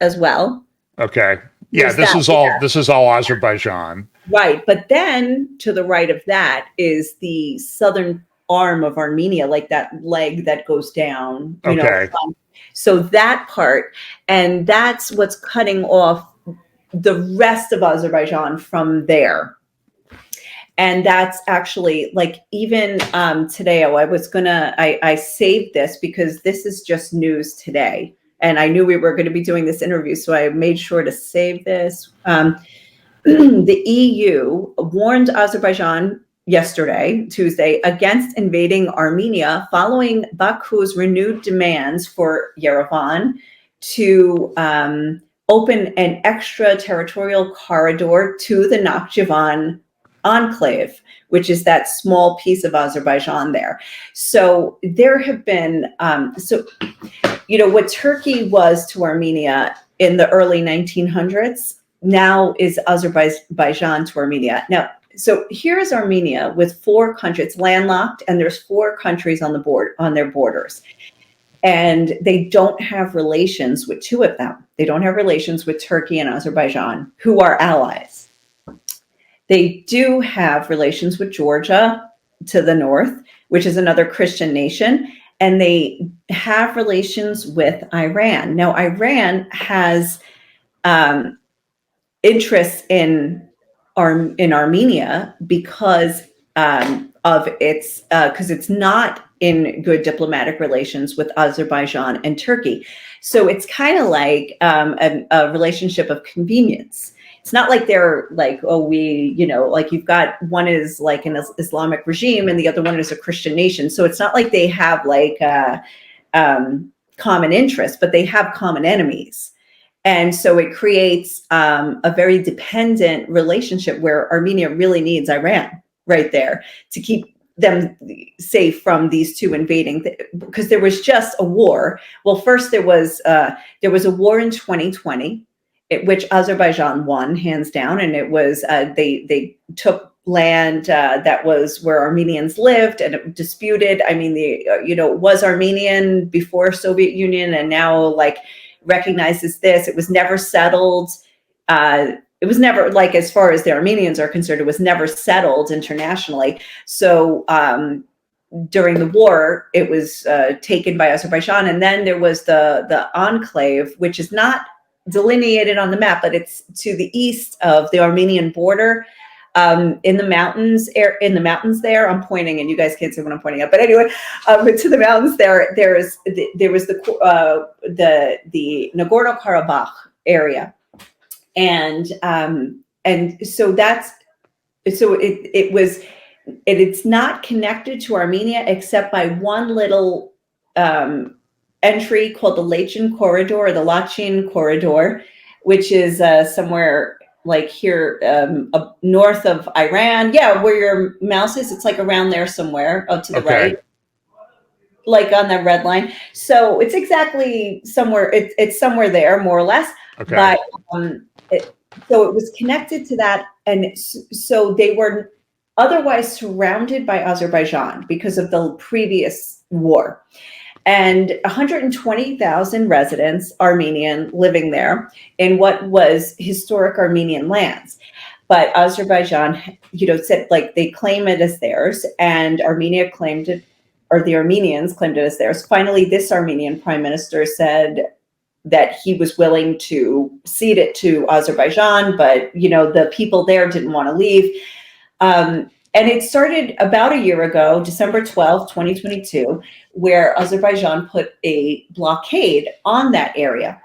as well. Okay. Yeah, There's that. this is all Azerbaijan. Right. But then to the right of that is the southern arm of Armenia, like that leg that goes down, Okay. so that part, and that's what's cutting off the rest of Azerbaijan from there. And that's actually like even today, I saved this because this is just news today. And I knew we were going to be doing this interview, so I made sure to save this. The EU warned Azerbaijan yesterday, Tuesday, against invading Armenia following Baku's renewed demands for Yerevan to open an extraterritorial corridor to the Nakhchivan enclave, which is that small piece of Azerbaijan there. So there have been, what Turkey was to Armenia in the early 1900s, now is Azerbaijan to Armenia. Now, so here is Armenia with 4 countries. It's landlocked, and there's 4 countries on the board on their borders. And they don't have relations with 2 of them. They don't have relations with Turkey and Azerbaijan, who are allies. They do have relations with Georgia to the north, which is another Christian nation, and they have relations with Iran. Now, Iran has interests in Armenia because of its because it's not in good diplomatic relations with Azerbaijan and Turkey. So it's kind of like a relationship of convenience. It's not like they're like, oh, like you've got one is like an Islamic regime and the other one is a Christian nation. So it's not like they have like common interests, but they have common enemies. And so it creates a very dependent relationship where Armenia really needs Iran right there to keep them safe from these 2 invading, because there was just a war. Well, first there was a war in 2020, which Azerbaijan won hands down, and it was they took land that was where Armenians lived, and it disputed. I mean, it was Armenian before Soviet Union, and now like recognizes this. It was never settled. It was never, like, as far as the Armenians are concerned, it was never settled internationally. So during the war, it was taken by Azerbaijan. And then there was the enclave, which is not delineated on the map, but it's to the east of the Armenian border. In the mountains there, I'm pointing, and you guys can't see what I'm pointing at. But anyway, to the mountains there was the Nagorno-Karabakh area, and so it's not connected to Armenia except by one little entry called the Lachin Corridor, or the Lachin Corridor, which is somewhere like here north of Iran. Yeah, where your mouse is, it's like around there somewhere, to the right, like on that red line. So it's exactly somewhere, it's somewhere there, more or less. Okay. But so it was connected to that, and so they were otherwise surrounded by Azerbaijan because of the previous war. And 120,000 residents, Armenian, living there in what was historic Armenian lands. But Azerbaijan, said like they claim it as theirs, and Armenia claimed it, or the Armenians claimed it as theirs. Finally, this Armenian prime minister said that he was willing to cede it to Azerbaijan, but the people there didn't want to leave. And it started about a year ago, December 12th, 2022, where Azerbaijan put a blockade on that area.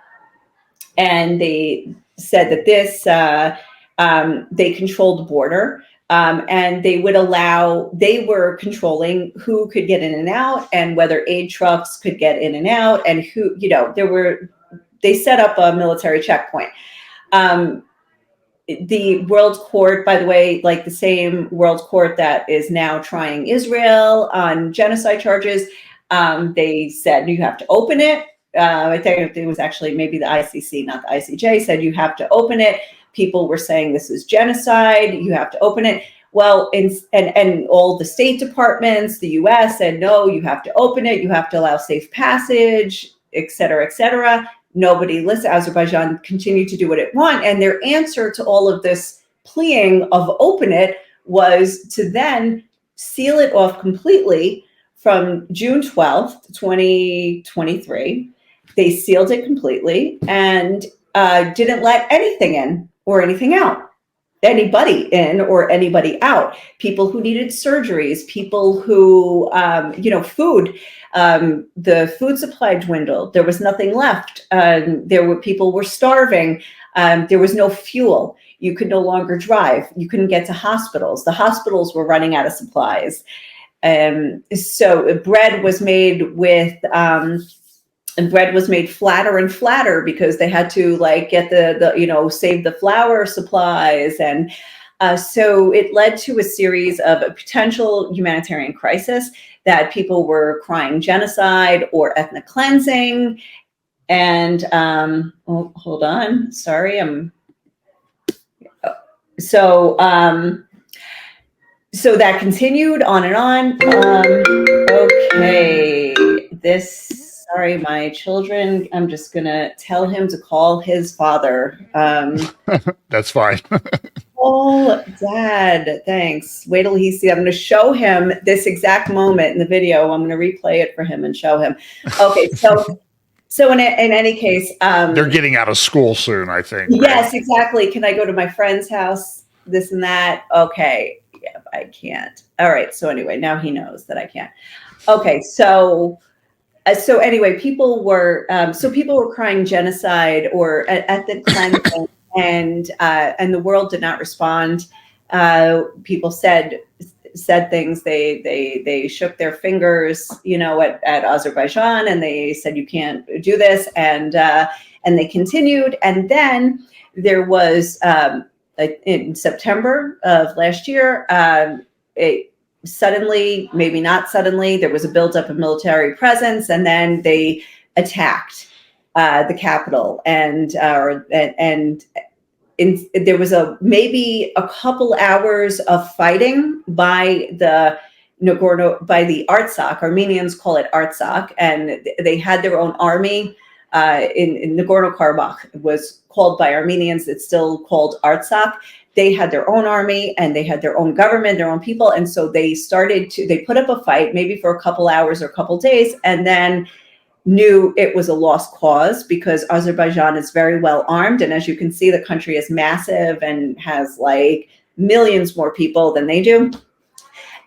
And they said that they controlled the border, and they were controlling who could get in and out, and whether aid trucks could get in and out, and who, they set up a military checkpoint. The World Court, by the way, like the same World Court that is now trying Israel on genocide charges, they said you have to open it. I think it was actually maybe the ICC, not the ICJ, said you have to open it. People were saying this is genocide. You have to open it. Well, and all the State departments, the U.S. said, no, you have to open it. You have to allow safe passage, et cetera, et cetera. Nobody listened. Azerbaijan continued to do what it wanted. And their answer to all of this pleading of open it was to then seal it off completely from June 12th, 2023. They sealed it completely and didn't let anything in or anything out, anybody in or anybody out. People who needed surgeries, people who, food, the food supply dwindled. There was nothing left. People were starving. There was no fuel. You could no longer drive. You couldn't get to hospitals. The hospitals were running out of supplies. So bread was made flatter and flatter because they had to get save the flour supplies. And so it led to a series of a potential humanitarian crisis that people were crying genocide or ethnic cleansing. And hold on, sorry, so that continued on and on. Okay, sorry, my children, I'm just gonna tell him to call his father. That's fine. Oh, Dad, thanks. Wait till he sees. I'm gonna show him this exact moment in the video. I'm gonna replay it for him and show him. Okay, so in any case, they're getting out of school soon, I think. Yes, right? Exactly. Can I go to my friend's house? This and that. Okay. Yeah, I can't. All right. So anyway, now he knows that I can't. Okay. So anyway, people were crying genocide or ethnic cleansing, and the world did not respond. People said things. They shook their fingers, at Azerbaijan, and they said, you can't do this. And they continued. And then there was, in September of last year, suddenly, maybe not suddenly, there was a buildup of military presence, and then they attacked the capital, and there was maybe a couple hours of fighting by the Artsakh. Armenians call it Artsakh, and they had their own army in Nagorno-Karabakh. It was called by Armenians. It's still called Artsakh. They had their own army and they had their own government, their own people, and so they put up a fight, maybe for a couple hours or a couple days, and then knew it was a lost cause because Azerbaijan is very well armed. And as you can see, the country is massive and has millions more people than they do.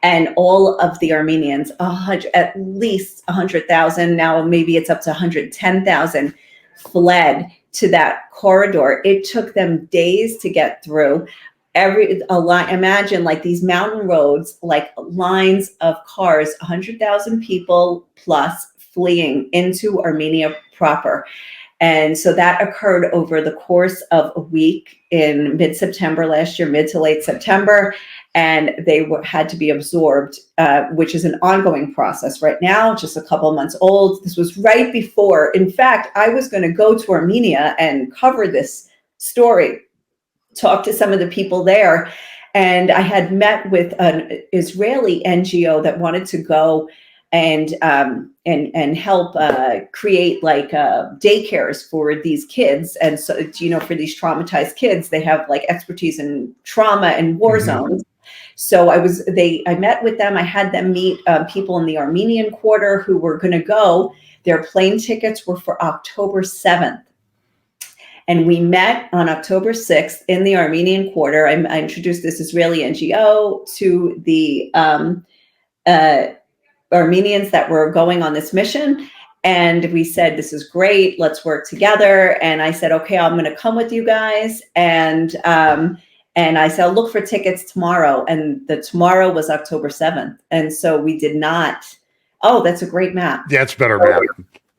And all of the Armenians, at least 100,000, now maybe it's up to 110,000, fled to that corridor. It took them days to get through. Imagine these mountain roads, lines of cars, 100,000 people plus fleeing into Armenia proper. And so that occurred over the course of a week in mid-September last year, mid to late September, and they had to be absorbed, which is an ongoing process right now, just a couple of months old. This was right before, in fact, I was going to go to Armenia and cover this story, talk to some of the people there, and I had met with an Israeli NGO that wanted to go and help create daycares for these kids. And so, for these traumatized kids, they have expertise in trauma and war zones. So I met with them. I had them meet people in the Armenian quarter who were going to go. Their plane tickets were for October 7th. And we met on October 6th in the Armenian quarter. I introduced this Israeli NGO to the Armenians that were going on this mission. And we said, this is great, let's work together. And I said, okay, I'm going to come with you guys. And I said, I'll look for tickets tomorrow. And the tomorrow was October 7th. And so we did not. Oh, that's a great map. Yeah, it's better map.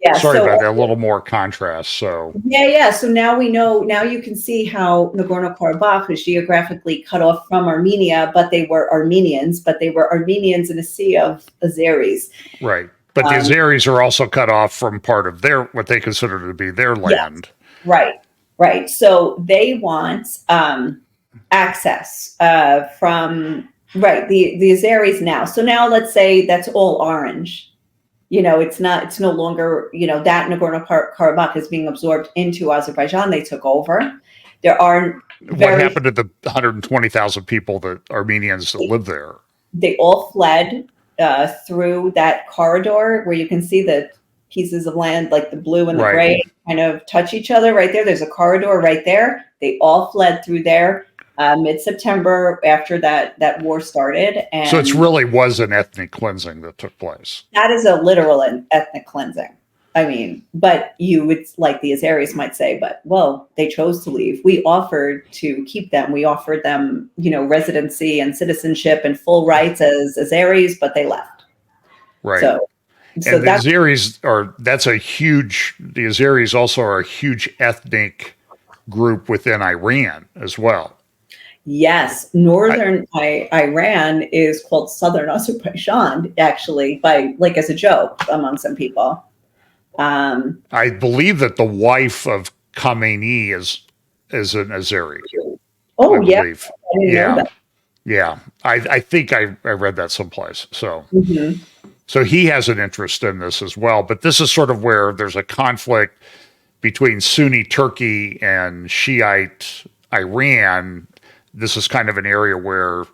Yeah, Sorry about that, a little more contrast. So yeah. So now we know, now you can see how Nagorno-Karabakh is geographically cut off from Armenia, but they were Armenians in a sea of Azeris. Right. But the Azeris are also cut off from part of what they consider to be their land. Yes. Right. So they want access from the Azeris now. So now let's say that's all orange. It's no longer, that Nagorno-Karabakh is being absorbed into Azerbaijan. They took over. There are What happened to the 120,000 people, that Armenians that live there? They all fled through that corridor where you can see the pieces of land, like the blue and the gray, kind of touch each other right there. There's a corridor right there. They all fled through there mid-September after that war started. And so it really was an ethnic cleansing that took place. That is a literal ethnic cleansing. I mean, but you would, like the Azeris might say, but well, they chose to leave. We offered to keep them. We offered them, residency and citizenship and full rights as Azeris, but they left. Right. So and the Azeris the Azeris also are a huge ethnic group within Iran as well. Yes, northern Iran is called Southern Azerbaijan, actually, as a joke among some people. I believe that the wife of Khamenei is an Azeri. Oh, yeah. I didn't know that. Yeah. I think I read that someplace. So, So he has an interest in this as well. But this is sort of where there's a conflict between Sunni Turkey and Shiite Iran. This is kind of an area where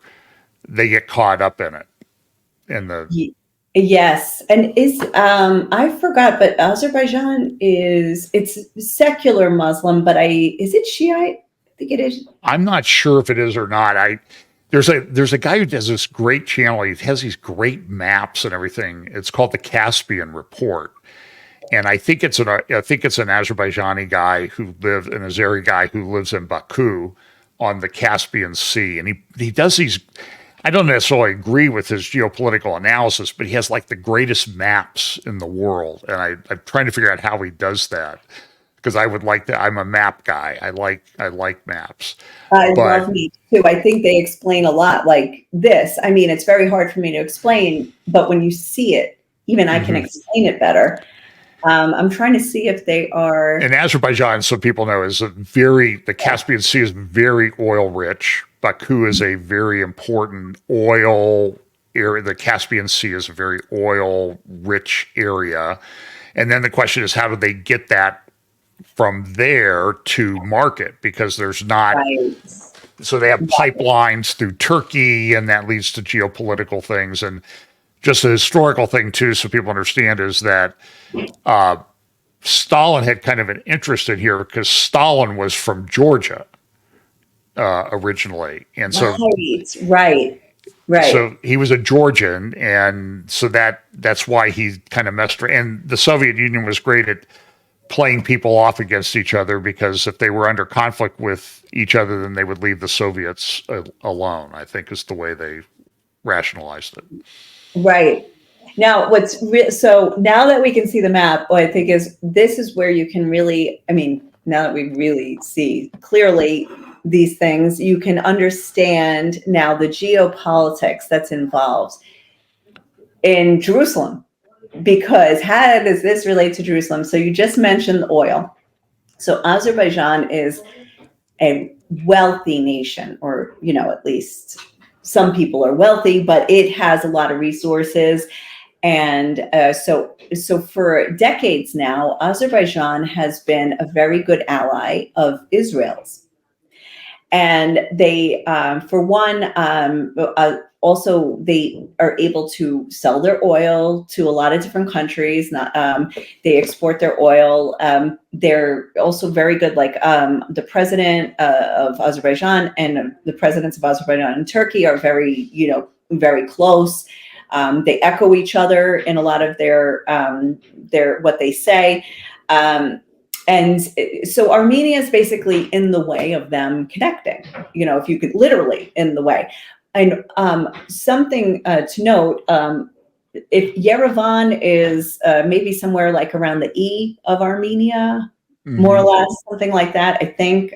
they get caught up in it. Yes, and I forgot, but Azerbaijan it's secular Muslim, but is it Shiite? I think it is. I'm not sure if it is or not. There's a guy who does this great channel. He has these great maps and everything. It's called the Caspian Report, and I think it's an Azerbaijani guy an Azeri guy who lives in Baku on the Caspian Sea, and he does these. I don't necessarily agree with his geopolitical analysis, but he has like the greatest maps in the world. And I'm trying to figure out how he does that, because I would like that. I'm a map guy. I like maps. I love me too. I think they explain a lot like this. I mean, it's very hard for me to explain, but when you see it, even I can explain it better. I'm trying to see if they are. And Azerbaijan, so people know, the Caspian Sea is very oil rich. Baku is a very important oil area. The Caspian Sea is a very oil rich area. And then the question is, how do they get that from there to market? Because there's not, so they have pipelines through Turkey, and that leads to geopolitical things. And just a historical thing too, so people understand, is that Stalin had kind of an interest in here because Stalin was from Georgia originally, and so right. So he was a Georgian, and so that's why he kind of messed around. And the Soviet Union was great at playing people off against each other, because if they were under conflict with each other, then they would leave the Soviets alone, I think is the way they rationalized it. Right. Now, so now that we can see the map, what I think this is where you can really, now that we really see clearly these things, you can understand now the geopolitics that's involved in Jerusalem. Because how does this relate to Jerusalem? So you just mentioned oil. So Azerbaijan is a wealthy nation, or, at least some people are wealthy, but it has a lot of resources. And so for decades now, Azerbaijan has been a very good ally of Israel's. And they, for one, also they are able to sell their oil to a lot of different countries. They export their oil. They're also very good, like the president of Azerbaijan and the presidents of Azerbaijan and Turkey are very, very close. They echo each other in a lot of their what they say. And so Armenia is basically in the way of them connecting, if you could, literally in the way. And something to note, if Yerevan is maybe somewhere like around the E of Armenia, more or less, something like that, I think.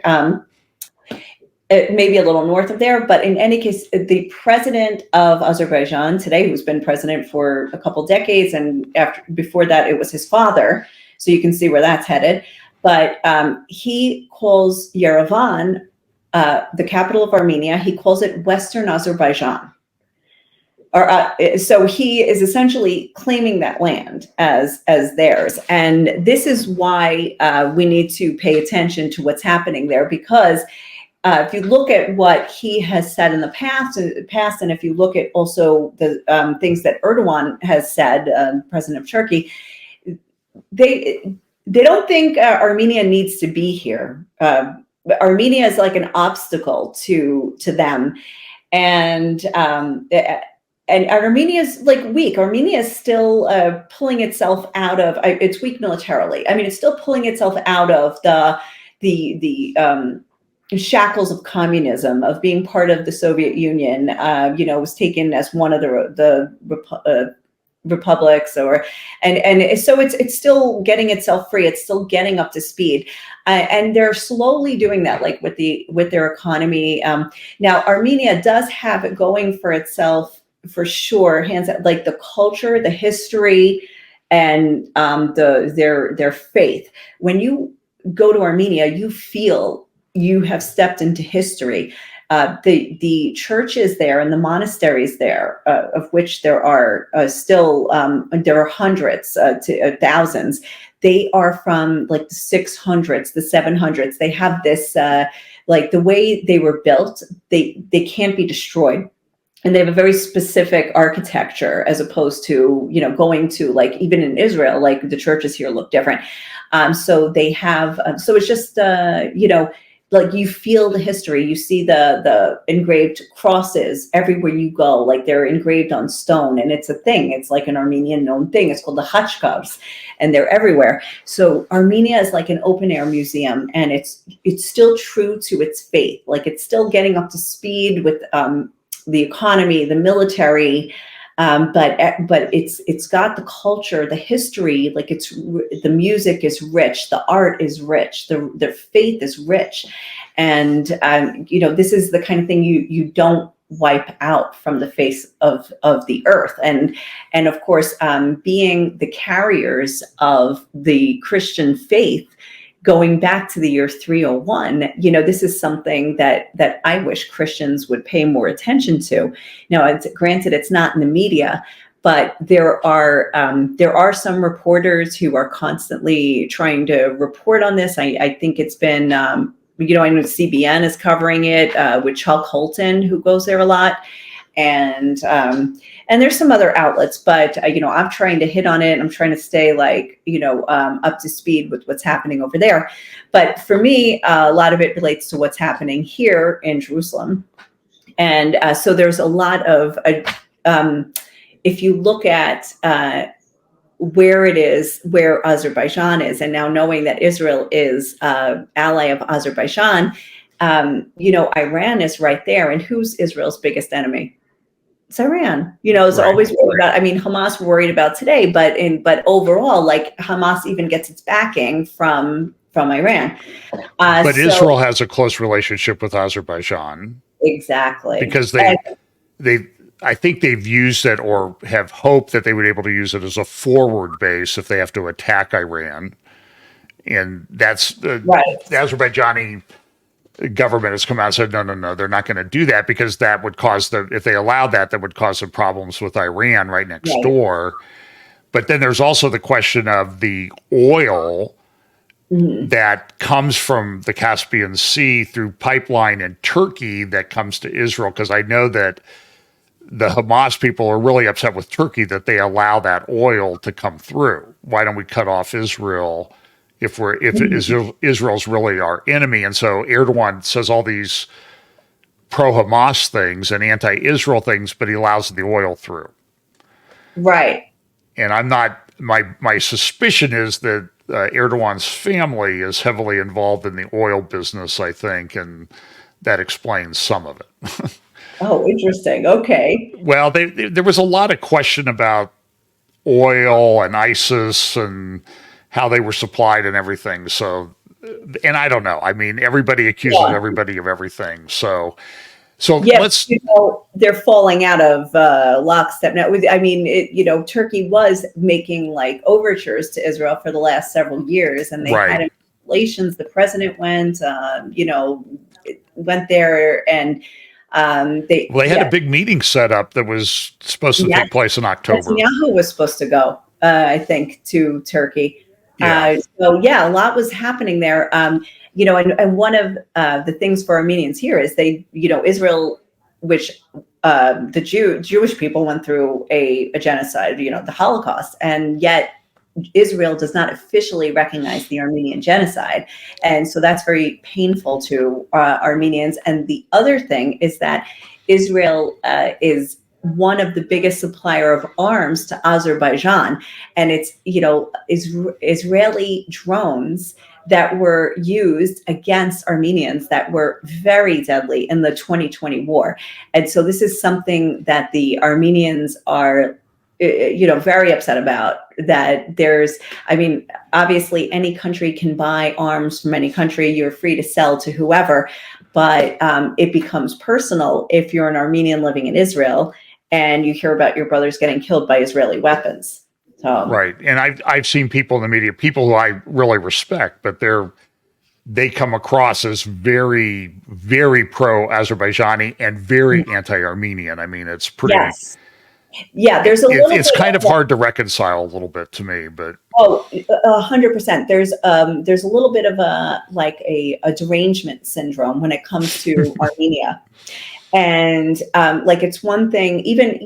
It may be a little north of there, but in any case, the president of Azerbaijan today, who's been president for a couple decades, and before that, it was his father. So you can see where that's headed. But he calls Yerevan, the capital of Armenia, he calls it Western Azerbaijan. or so he is essentially claiming that land as theirs, and this is why we need to pay attention to what's happening there, because if you look at what he has said in the past, and if you look at also the things that Erdogan has said, president of Turkey, they don't think Armenia needs to be here. Armenia is like an obstacle to them, and Armenia is like weak. Armenia is still pulling itself out of. It's weak militarily. I mean, it's still pulling itself out of the shackles of communism, of being part of the Soviet Union. Was taken as one of the republics, and so it's still getting itself free. It's still getting up to speed, and they're slowly doing that, like with their economy. Now, Armenia does have it going for itself, for sure, hands out, like the culture, the history, and their faith. When you go to Armenia, you feel you have stepped into history. The churches there and the monasteries there, of which there are still there are hundreds to thousands. They are from like the 600s, the 700s. They have this like the way they were built. They can't be destroyed. And they have a very specific architecture, as opposed to, going to, like, even in Israel, like the churches here look different. So they have, so it's just, like you feel the history. You see the engraved crosses everywhere you go, like they're engraved on stone, and it's a thing. It's like an Armenian known thing. It's called the Hachkavs, and they're everywhere. So Armenia is like an open air museum, and it's still true to its faith. Like, it's still getting up to speed with the economy, the military, but it's got the culture, the history. Like, the music is rich, the art is rich, their faith is rich, and this is the kind of thing you don't wipe out from the face of the earth. And of course, being the carriers of the Christian faith, going back to the year 301, this is something that I wish Christians would pay more attention to. Now, granted, it's not in the media, but there are some reporters who are constantly trying to report on this. I think it's been, I know CBN is covering it with Chuck Holton, who goes there a lot. And there's some other outlets, but I'm trying to hit on it. I'm trying to stay up to speed with what's happening over there. But for me, a lot of it relates to what's happening here in Jerusalem. And so there's a lot of, if you look at where Azerbaijan is, and now knowing that Israel is ally of Azerbaijan, Iran is right there. And who's Israel's biggest enemy? It's Iran. It's right. Always worried about. I mean, Hamas worried about today, but overall, like, Hamas even gets its backing from Iran. But Israel has a close relationship with Azerbaijan. Exactly. Because I think they've used it, or have hoped that they would be able to use it as a forward base if they have to attack Iran. And that's right. The Azerbaijani government has come out and said, no, they're not going to do that, because that would cause if they allowed that would cause some problems with Iran right next door. But then there's also the question of the oil that comes from the Caspian Sea through pipeline in Turkey that comes to Israel. Because I know that the Hamas people are really upset with Turkey that they allow that oil to come through. Why don't we cut off Israel if Israel's really our enemy? And so Erdogan says all these pro-Hamas things and anti-Israel things, but he allows the oil through. Right. And I'm not, my suspicion is that Erdogan's family is heavily involved in the oil business, I think, and that explains some of it. Oh, interesting. Okay. Well, there was a lot of question about oil and ISIS and how they were supplied and everything. So, and I don't know. I mean, everybody accuses everybody of everything. So yes, they're falling out of lockstep now. I mean, Turkey was making like overtures to Israel for the last several years, and they had relations. The president went there, and Well, they had a Yeah, big meeting set up that was supposed to yes, take place in October. Netanyahu was supposed to go, I think, to Turkey. Yeah. So yeah, a lot was happening there. And one of the things for Armenians here is Israel, which Jewish people went through a genocide, the Holocaust, and yet Israel does not officially recognize the Armenian genocide. And so that's very painful to Armenians. And the other thing is that Israel is one of the biggest supplier of arms to Azerbaijan. And it's, Israeli drones that were used against Armenians that were very deadly in the 2020 war. And so this is something that the Armenians are very upset about. That obviously any country can buy arms from any country. You're free to sell to whoever, but it becomes personal if you're an Armenian living in Israel and you hear about your brothers getting killed by Israeli weapons. So, Right. And I've seen people in the media, people who I really respect, but they come across as very, very pro-Azerbaijani and very anti-Armenian. I mean, it's pretty. yes. Yeah, there's a little It's bit kind of hard to reconcile a little bit to me, but 100%. There's a little bit of a derangement syndrome when it comes to Armenia, and it's one thing. Even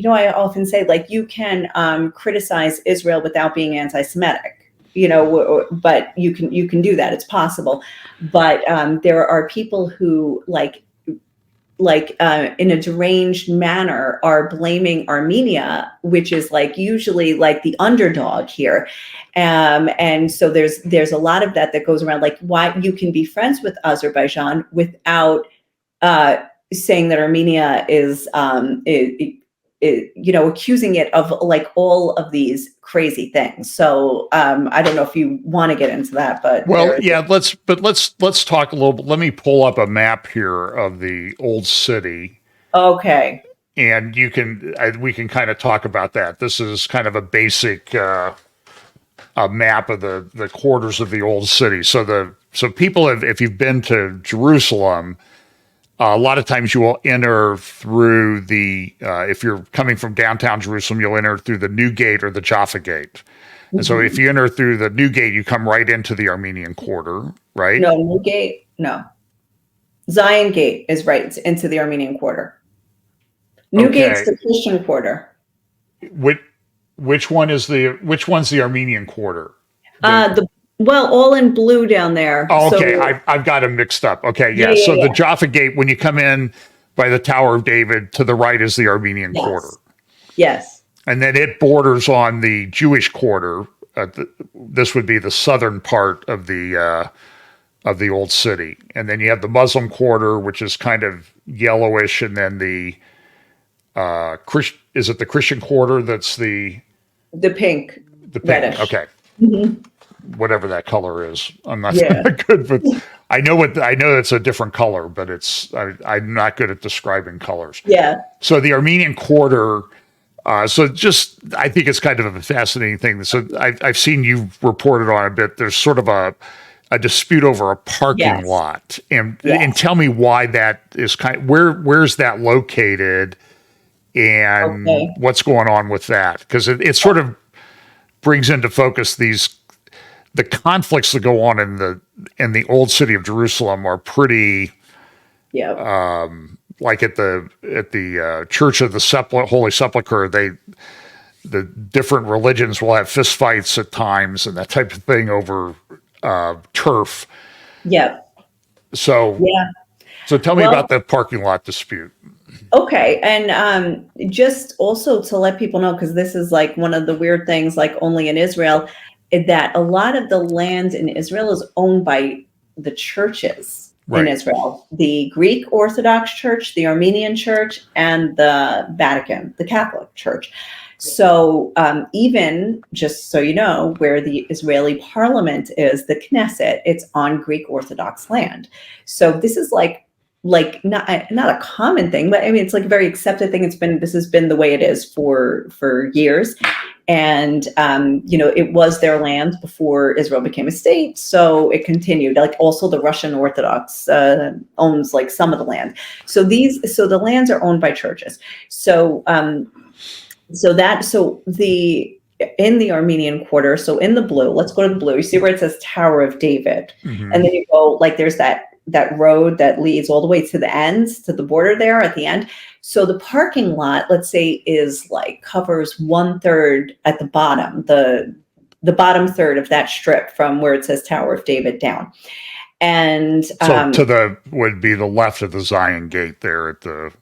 I often say you can criticize Israel without being anti-Semitic. But you can do that. It's possible, but there are people who in a deranged manner are blaming Armenia, which is usually the underdog here. And so there's a lot of that goes around, why you can be friends with Azerbaijan without saying that Armenia is accusing it of all of these crazy things. So I don't know if you want to get into that, but let's talk a little bit. Let me pull up a map here of the old city. Okay. And we can kind of talk about that. This is kind of a basic a map of the quarters of the old city. So people if you've been to Jerusalem, a lot of times you will enter through if you're coming from downtown Jerusalem, you'll enter through the New Gate or the Jaffa Gate. And so if you enter through the New Gate, you come right into the Armenian quarter, right? No, New Gate, no. Zion Gate is right into the Armenian quarter. New Gate's the Christian quarter. Which one's the Armenian quarter? All in blue down there. Oh, okay. I've got them mixed up. Okay, yeah. So the Jaffa Gate, when you come in by the Tower of David, to the right is the Armenian quarter. Yes. And then it borders on the Jewish quarter. This would be the southern part of the old city. And then you have the Muslim quarter, which is kind of yellowish, and then the is it the Christian quarter that's the pink, the pink? reddish. Okay. Mm-hmm. Whatever that color is, I'm not good, but I know it's a different color, but I'm not good at describing colors. Yeah. So the Armenian quarter. I think it's kind of a fascinating thing. So I've seen you reported on a bit. There's sort of a dispute over a parking lot, and tell me why that is. Where's that located, and what's going on with that? Because it sort of brings into focus the conflicts that go on in the old city of Jerusalem are pretty, like at the Church of the Holy Sepulchre, the different religions will have fistfights at times and that type of thing over turf. Yeah. So tell me about the parking lot dispute. Okay, and just also to let people know, because this is one of the weird things, only in Israel, that a lot of the land in Israel is owned by the churches in Israel, the Greek Orthodox Church, the Armenian Church, and the Vatican, the Catholic Church. So even, just so you know, where the Israeli parliament is, the Knesset, it's on Greek Orthodox land. So this is not a common thing, but I mean, it's a very accepted thing. This has been the way it is for years. And, it was their land before Israel became a state. So it continued. Like also the Russian Orthodox owns like some of the land. So the lands are owned by churches. So, in the Armenian quarter, so in the blue, let's go to the blue. You see where it says Tower of David. Mm-hmm. And then you go, like there's that road that leads all the way to the ends, to the border there at the end. So the parking lot, let's say, is like covers 1/3 at the bottom, the bottom third of that strip from where it says Tower of David down. And so would be the left of the Zion Gate there at the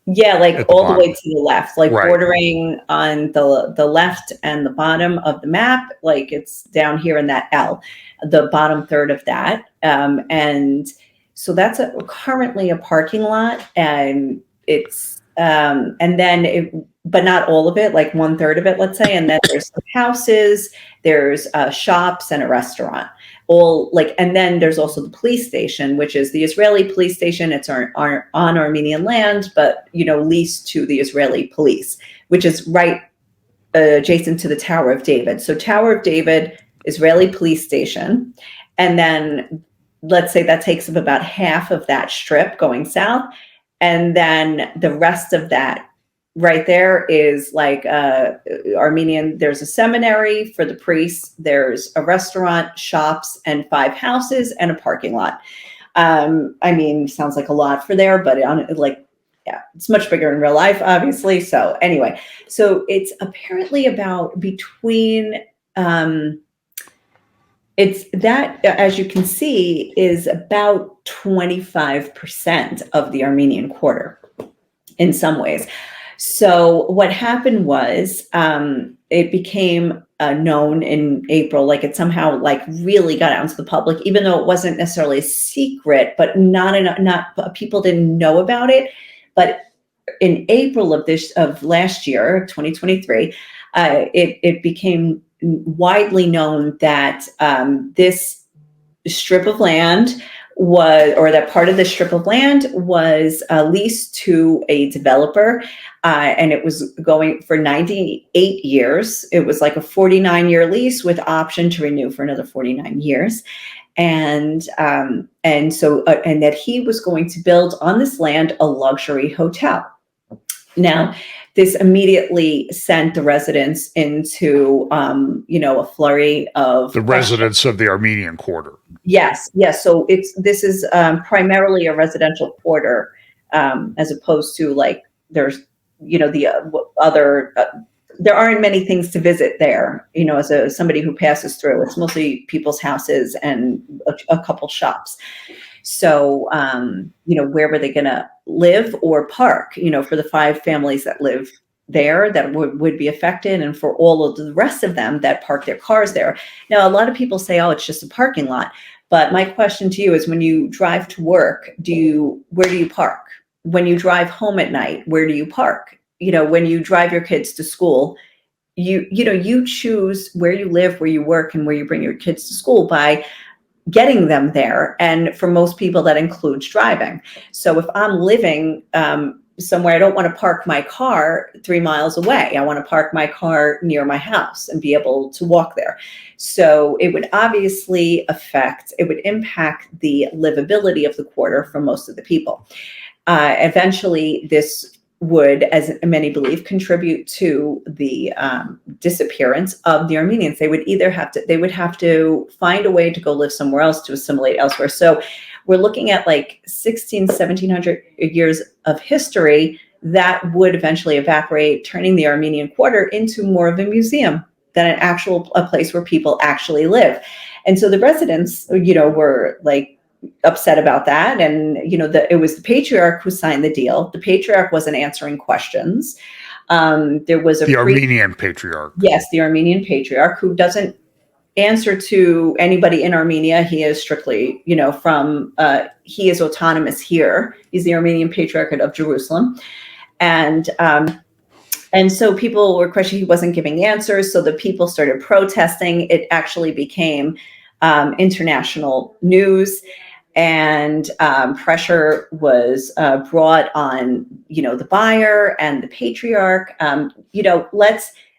like all the bottom. way to the left, like Right. bordering on the left and the bottom of the map, like it's down here in that L, the bottom third of that. And so that's currently a parking lot, and it's and then but not all of it, like 1/3 of it, let's say. And then there's some houses, there's shops and a restaurant. And then there's also the police station, which is the Israeli police station. It's on Armenian land, but leased to the Israeli police, which is right adjacent to the Tower of David. So Tower of David, Israeli police station, and then let's say that takes up about half of that strip going south, and then the rest of that right there is like Armenian. There's a seminary for the priests. There's a restaurant, shops, and 5 houses and a parking lot. Sounds like a lot for there, but it's much bigger in real life, obviously. So anyway, so it's apparently about between, it's that, as you can see, is about 25% of the Armenian quarter in some ways. So what happened was it became known in April, like it somehow like really got out into the public, even though it wasn't necessarily a secret, but not people didn't know about it. But in April of last year, 2023, it became widely known that this strip of land that part of the strip of land was leased to a developer, and it was going for 98 years. It was like a 49-year lease with option to renew for another 49 years. And that he was going to build on this land a luxury hotel. Now, this immediately sent the residents into, a flurry of the residents of the Armenian quarter. Yes. So this is primarily a residential quarter, as opposed to like there's, the other. There aren't many things to visit there. As somebody who passes through, it's mostly people's houses and a couple shops. So, where were they going to live or park? For the 5 families that live there that would be affected, and for all of the rest of them that park their cars there. Now, a lot of people say, "Oh, it's just a parking lot." But my question to you is, when you drive to work, where do you park? When you drive home at night, where do you park? When you drive your kids to school, you choose where you live, where you work, and where you bring your kids to school by getting them there. And for most people, that includes driving. So if I'm living somewhere, I don't want to park my car 3 miles away. I want to park my car near my house and be able to walk there. So it would obviously impact the livability of the quarter for most of the people. Eventually, this would, as many believe, contribute to the disappearance of the Armenians. They would have to find a way to go live somewhere else, to assimilate elsewhere. So we're looking at like 1700 years of history that would eventually evaporate, turning the Armenian quarter into more of a museum than a place where people actually live. And so the residents, were like upset about that. And, it was the patriarch who signed the deal. The patriarch wasn't answering questions. There was the Armenian patriarch. Yes, the Armenian patriarch, who doesn't answer to anybody in Armenia. He is strictly, he is autonomous here. He's the Armenian Patriarchate of Jerusalem. And so people were questioning, he wasn't giving answers. So the people started protesting. It actually became international news. And pressure was brought on, the buyer and the patriarch.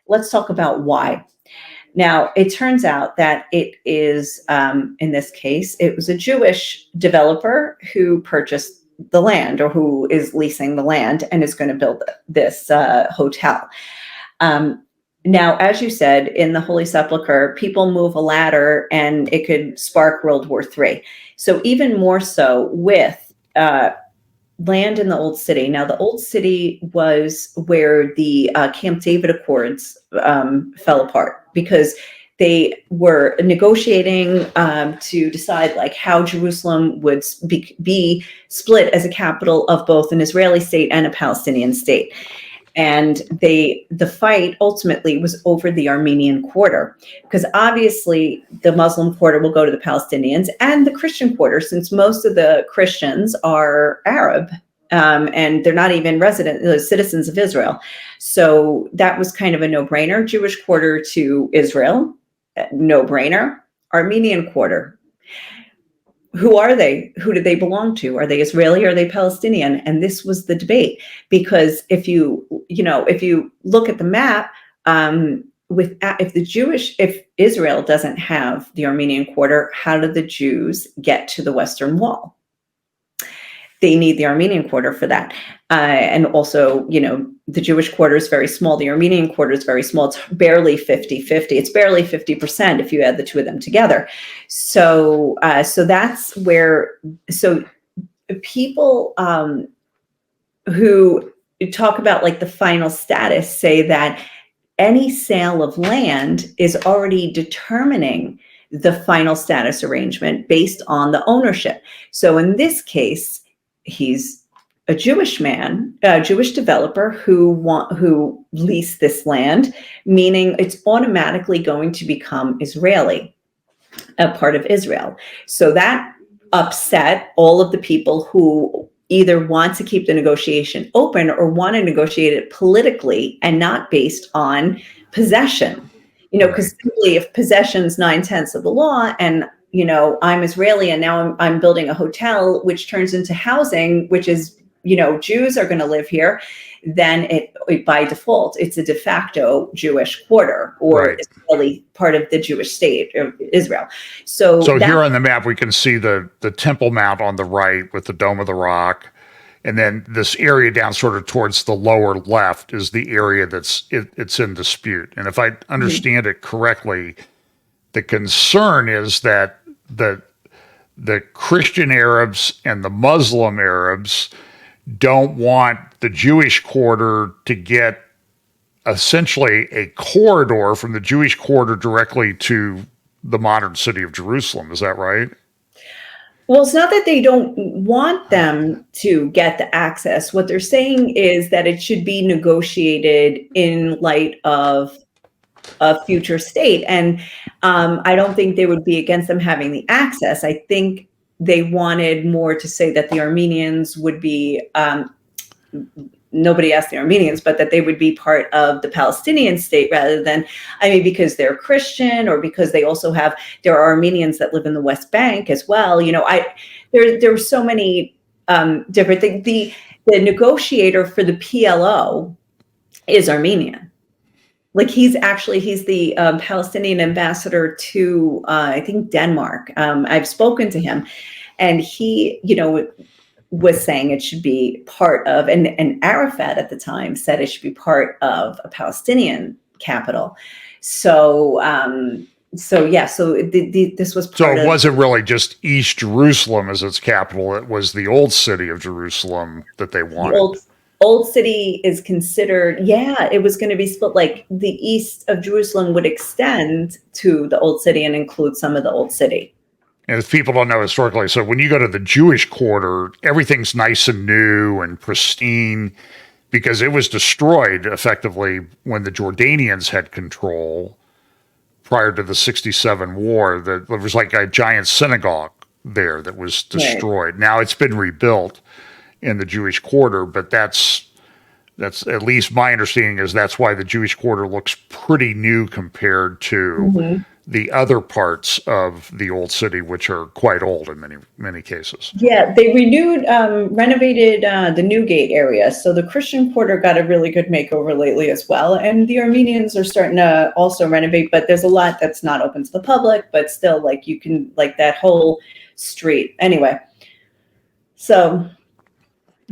let's talk about why. Now, it turns out that it is, in this case, it was a Jewish developer who purchased the land, or who is leasing the land and is going to build this hotel. Now, as you said, in the Holy Sepulchre, people move a ladder and it could spark World War III. So even more so with land in the Old City. Now, the Old City was where the Camp David Accords fell apart, because they were negotiating to decide like how Jerusalem would be split as a capital of both an Israeli state and a Palestinian state. And the fight ultimately was over the Armenian quarter, because obviously the Muslim quarter will go to the Palestinians, and the Christian quarter, since most of the Christians are Arab, and they're not even citizens of Israel. So that was kind of a no-brainer. Jewish quarter to Israel, no-brainer. Armenian quarter. Who are they? Who do they belong to? Are they Israeli or are they Palestinian? And this was the debate, because if you look at the map, if Israel doesn't have the Armenian quarter, how do the Jews get to the Western Wall? They need the Armenian quarter for that. And also, the Jewish quarter is very small. The Armenian quarter is very small. It's barely 50-50. It's barely 50% if you add the two of them together. So that's where, people who talk about like the final status say that any sale of land is already determining the final status arrangement based on the ownership. So in this case, he's a Jewish man, a Jewish developer who leased this land, meaning it's automatically going to become Israeli, a part of Israel. So that upset all of the people who either want to keep the negotiation open or want to negotiate it politically and not based on possession. Because simply if possession's 9/10 of the law, and I'm Israeli and now I'm building a hotel, which turns into housing, which is, Jews are going to live here, then it by default, it's a de facto Jewish quarter, or Israeli part of the Jewish state of Israel. So here on the map, we can see the Temple Mount on the right with the Dome of the Rock. And then this area down sort of towards the lower left is the area it's in dispute. And if I understand it correctly, the concern is that the Christian Arabs and the Muslim Arabs don't want the Jewish quarter to get essentially a corridor from the Jewish quarter directly to the modern city of Jerusalem. Is that right? Well, it's not that they don't want them to get the access. What they're saying is that it should be negotiated in light of a future state. And I don't think they would be against them having the access. I think they wanted more to say that the Armenians would be, nobody asked the Armenians, but that they would be part of the Palestinian state rather than, because they're Christian, or because they also there are Armenians that live in the West Bank as well. There are so many different things. The negotiator for the PLO is Armenian. Like he's the Palestinian ambassador to, I think, Denmark. I've spoken to him, and he, was saying it should be part of, and Arafat at the time said it should be part of a Palestinian capital. So this was part So it wasn't really just East Jerusalem as its capital. It was the old city of Jerusalem that they wanted. Old City is considered, it was going to be split. Like the east of Jerusalem would extend to the Old City and include some of the Old City. And if people don't know historically, so when you go to the Jewish quarter, everything's nice and new and pristine because it was destroyed effectively when the Jordanians had control prior to the 1967 war. There was like a giant synagogue there that was destroyed. Right. Now it's been rebuilt in the Jewish quarter, but that's at least my understanding is that's why the Jewish quarter looks pretty new compared to the other parts of the old city, which are quite old in many cases. Yeah, they renovated the Newgate area. So the Christian Quarter got a really good makeover lately as well. And the Armenians are starting to also renovate, but there's a lot that's not open to the public, but still, like, you can, like, that whole street. Anyway, so,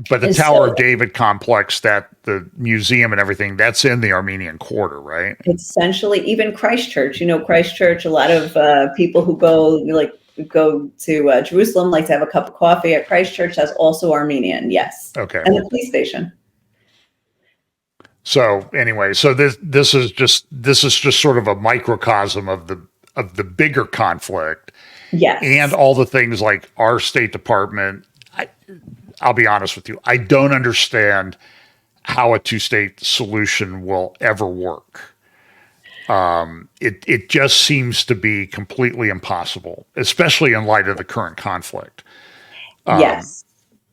But the and Tower so of David complex, that the museum and everything, that's in the Armenian Quarter, right? essentially, even Christchurch, Christchurch, a lot of people who go to Jerusalem like to have a cup of coffee at Christchurch. That's also Armenian, yes. Okay. And the police station. So anyway, so this is just sort of a microcosm of the bigger conflict, Yes. and all the things like our State Department. I'll be honest with you, I don't understand how a two-state solution will ever work. It just seems to be completely impossible, especially in light of the current conflict. Yes.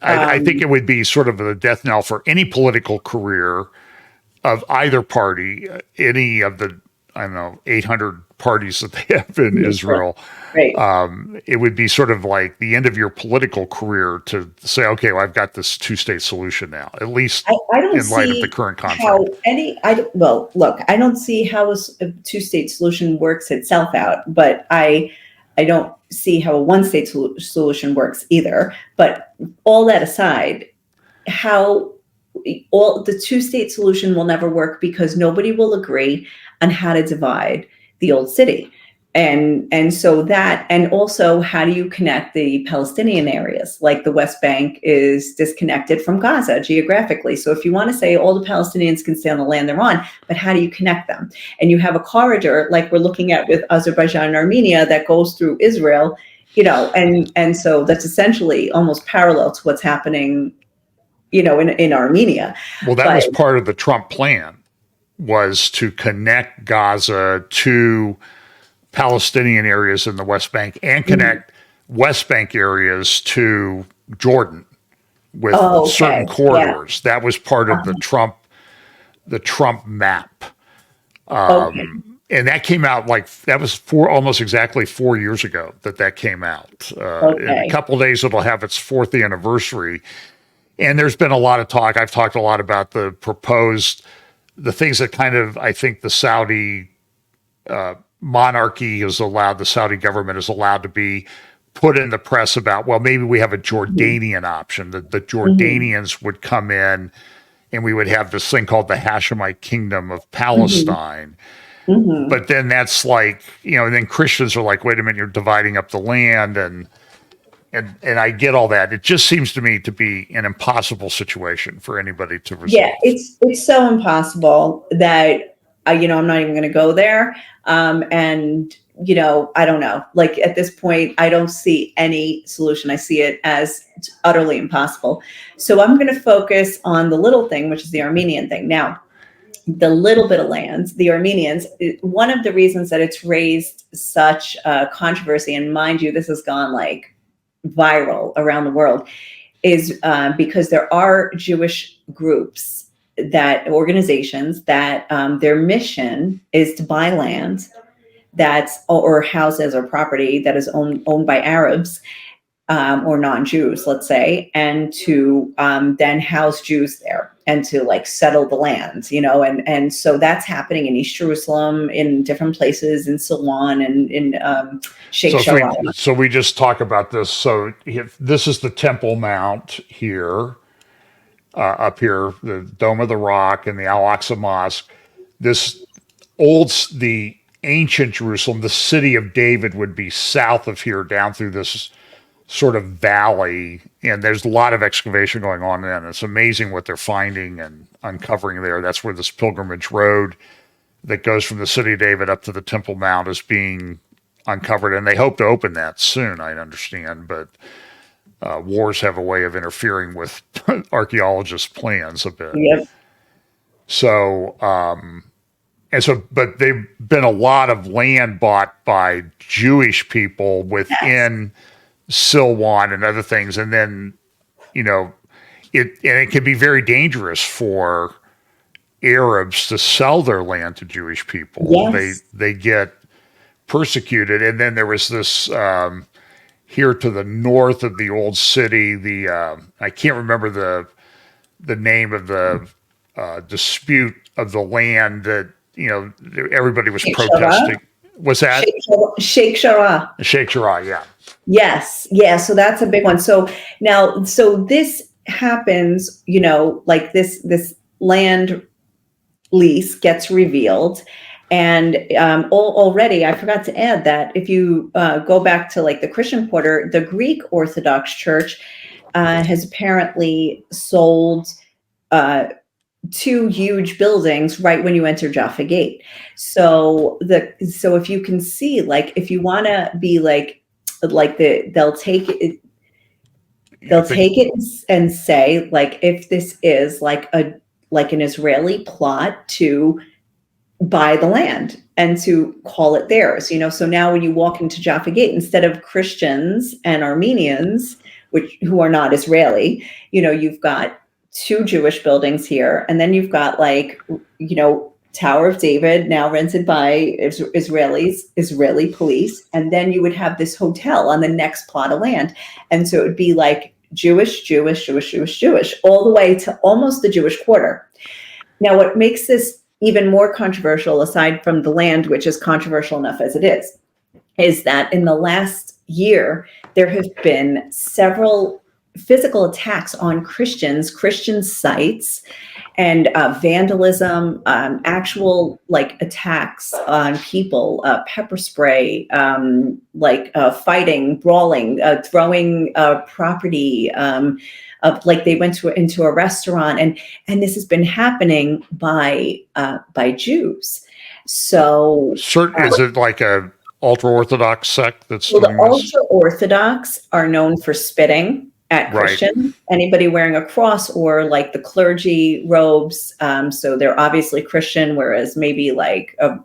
I think it would be sort of the death knell for any political career of either party, any of the, I don't know, 800 parties that they have in Israel. Right. It would be sort of like the end of your political career to say, okay, well, I've got this two-state solution now, at least I don't in light of see the current how conflict. well, look, I don't see how a two-state solution works itself out, but I don't see how a one-state solution works either. But all that aside, how all the two-state solution will never work because nobody will agree on how to divide the old city. And so that, and also, how do you connect the Palestinian areas? Like, the West Bank is disconnected from Gaza geographically. So if you want to say all the Palestinians can stay on the land they're on, but how do you connect them? And you have a corridor like we're looking at with Azerbaijan and Armenia that goes through Israel, and so that's essentially almost parallel to what's happening, in Armenia. Well, that was part of the Trump plan, was to connect Gaza to Palestinian areas in the West Bank and connect West Bank areas to Jordan with certain corridors. Yeah. That was part of the Trump map. And that came out that was almost exactly 4 years ago that came out. In a couple of days, it'll have its 4th anniversary. And there's been a lot of talk. I've talked a lot about the things that kind of, I think the Saudi monarchy is allowed, the Saudi government is allowed to be put in the press about, well, maybe we have a Jordanian option, that the Jordanians would come in and we would have this thing called the Hashemite Kingdom of Palestine. But then that's like, and then Christians are like, wait a minute, you're dividing up the land, and I get all that. It just seems to me to be an impossible situation for anybody to resolve. Yeah, it's so impossible that I'm not even going to go there. And I don't know. Like, at this point, I don't see any solution. I see it as utterly impossible. So I'm going to focus on the little thing, which is the Armenian thing. Now, the little bit of lands, the Armenians, one of the reasons that it's raised such controversy, and mind you, this has gone like viral around the world, is because there are Jewish groups, organizations that their mission is to buy land or houses or property that is owned by Arabs or non-Jews, let's say, and to then house Jews there and to settle the land, and so that's happening in East Jerusalem, in different places, in Silwan, and in Sheikh Jarrah. So we just talk about this. So this is the Temple Mount here. Up here, the Dome of the Rock and the Al-Aqsa Mosque. The ancient Jerusalem, the city of David, would be south of here, down through this sort of valley. And there's a lot of excavation going on there. And it's amazing what they're finding and uncovering there. That's where this pilgrimage road that goes from the city of David up to the Temple Mount is being uncovered. And they hope to open that soon, I understand. But wars have a way of interfering with archaeologists' plans a bit. Yep. So, but they've been a lot of land bought by Jewish people within Silwan and other things. And then, it can be very dangerous for Arabs to sell their land to Jewish people. Yes. They get persecuted. And then there was this here to the north of the old city. I can't remember the name of the dispute of the land that everybody was Sheikh Jarrah? protesting. Was that Sheikh Jarrah. Sheikh Jarrah? Yeah, Yes. Yeah. So that's a big one. So now, so this happens, like this land lease gets revealed. And already, I forgot to add that if you go back to like the Christian Quarter, the Greek Orthodox Church has apparently sold two huge buildings right when you enter Jaffa Gate. So if you can see, like, if you want to be like they'll take it. They'll take it and say, like, if this is like an Israeli plot to buy the land and to call it theirs, so now when you walk into Jaffa Gate, instead of Christians and Armenians, who are not Israeli, you've got two Jewish buildings here, and then you've got Tower of David, now rented by Israeli police, and then you would have this hotel on the next plot of land, and so it would be like Jewish, all the way to almost the Jewish Quarter. Now, what makes this even more controversial, aside from the land, which is controversial enough as it is that in the last year, there have been several physical attacks on Christian sites, and vandalism, actual attacks on people, pepper spray, fighting, brawling, throwing property. They went into a restaurant, and this has been happening by Jews. So, is it like a ultra Orthodox sect that's well, the doing this? ultra Orthodox are known for spitting at Christian, right. Anybody wearing a cross or like the clergy robes. So they're obviously Christian, whereas maybe like a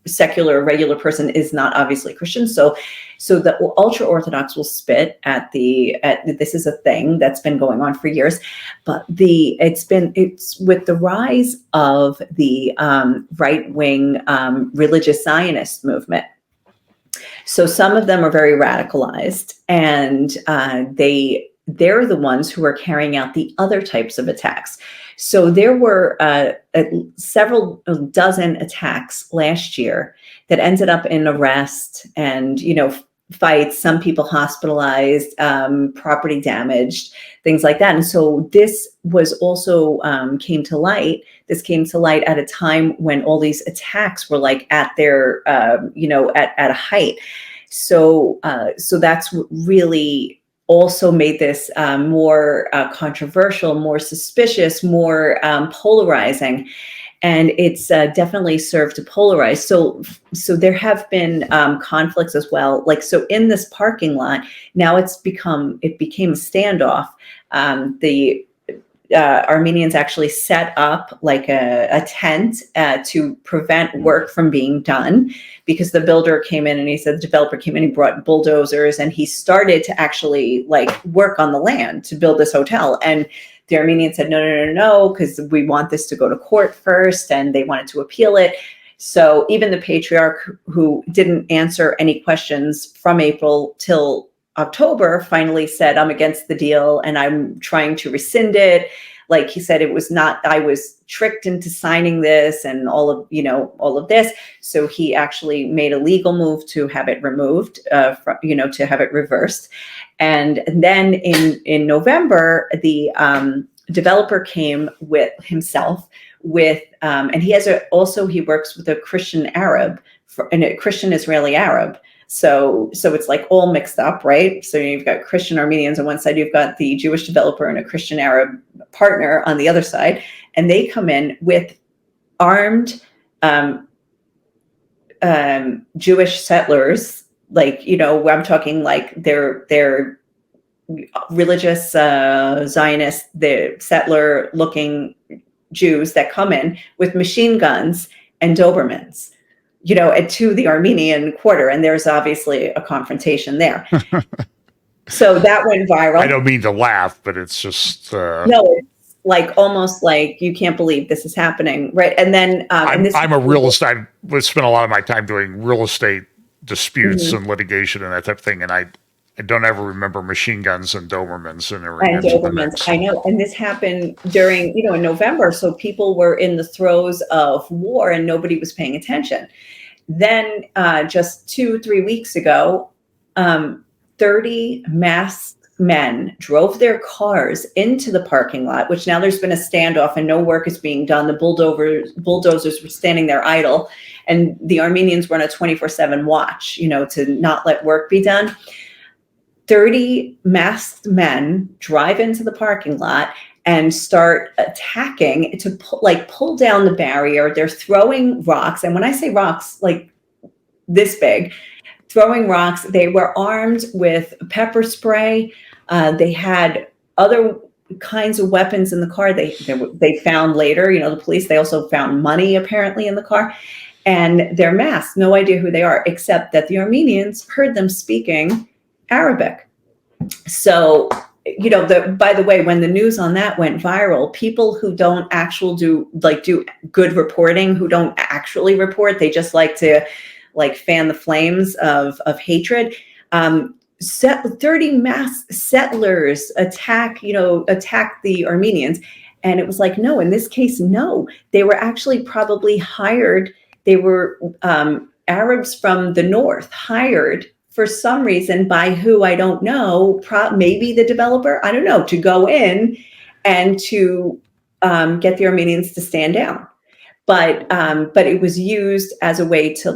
secular, regular person is not obviously Christian. So the ultra Orthodox will spit at this is a thing that's been going on for years, but it's with the rise of the right wing religious Zionist movement. So some of them are very radicalized, and they're the ones who are carrying out the other types of attacks. So there were several dozen attacks last year that ended up in arrest and, fights, some people hospitalized, property damaged, things like that. And so this was also came to light. This came to light at a time when all these attacks were like at their, at a height. So that's really also made this more controversial, more suspicious, more polarizing. And it's definitely served to polarize. So there have been conflicts as well. So in this parking lot, now it became a standoff. The Armenians actually set up like a tent to prevent work from being done, because the builder came in and the developer came in, he brought bulldozers, and he started to actually work on the land to build this hotel. And the Armenians said, no, because we want this to go to court first, and they wanted to appeal it. So even the patriarch, who didn't answer any questions from April till October, finally said, I'm against the deal and I'm trying to rescind it. Like he said, it was not, I was tricked into signing this and all of this. So he actually made a legal move to have it removed, to have it reversed. And then in November, the developer came with himself and he works with a Christian Arab and a Christian Israeli Arab. So it's like all mixed up, right? So you've got Christian Armenians on one side, you've got the Jewish developer and a Christian Arab partner on the other side, and they come in with armed Jewish settlers, I'm talking like they're religious Zionist, the settler-looking Jews that come in with machine guns and Dobermans, to the Armenian Quarter, and there's obviously a confrontation there. So that went viral. I don't mean to laugh, but it's just no, it's almost like you can't believe this is happening, right? And then I'm a real estate. I spent a lot of my time doing real estate disputes and lilitigation and that type of thing. And I don't ever remember machine guns and Dobermans entering And into the Dobermans, mix. I know. And this happened during, in November. So people were in the throes of war and nobody was paying attention. Then just 2-3 weeks ago, 30 masked men drove their cars into the parking lot, which now there's been a standoff and no work is being done. The bulldozers were standing there idle, and the Armenians were on a 24/7 watch, to not let work be done. 30 masked men drive into the parking lot and start attacking to pull down the barrier. They're throwing rocks. And when I say rocks, like this big, throwing rocks, they were armed with pepper spray. They had other kinds of weapons in the car. They found later, the police, they also found money apparently in the car. And they're masked, no idea who they are, except that the Armenians heard them speaking Arabic. So, by the way, when the news on that went viral, people who don't actually do good reporting, who don't actually report, they just like to fan the flames of hatred. 30 mass settlers attack the Armenians. And it was like, no, in this case, no, they were actually probably hired. They were Arabs from the north hired for some reason by who I don't know, maybe the developer, I don't know, to go in and to get the Armenians to stand down. But it was used as a way to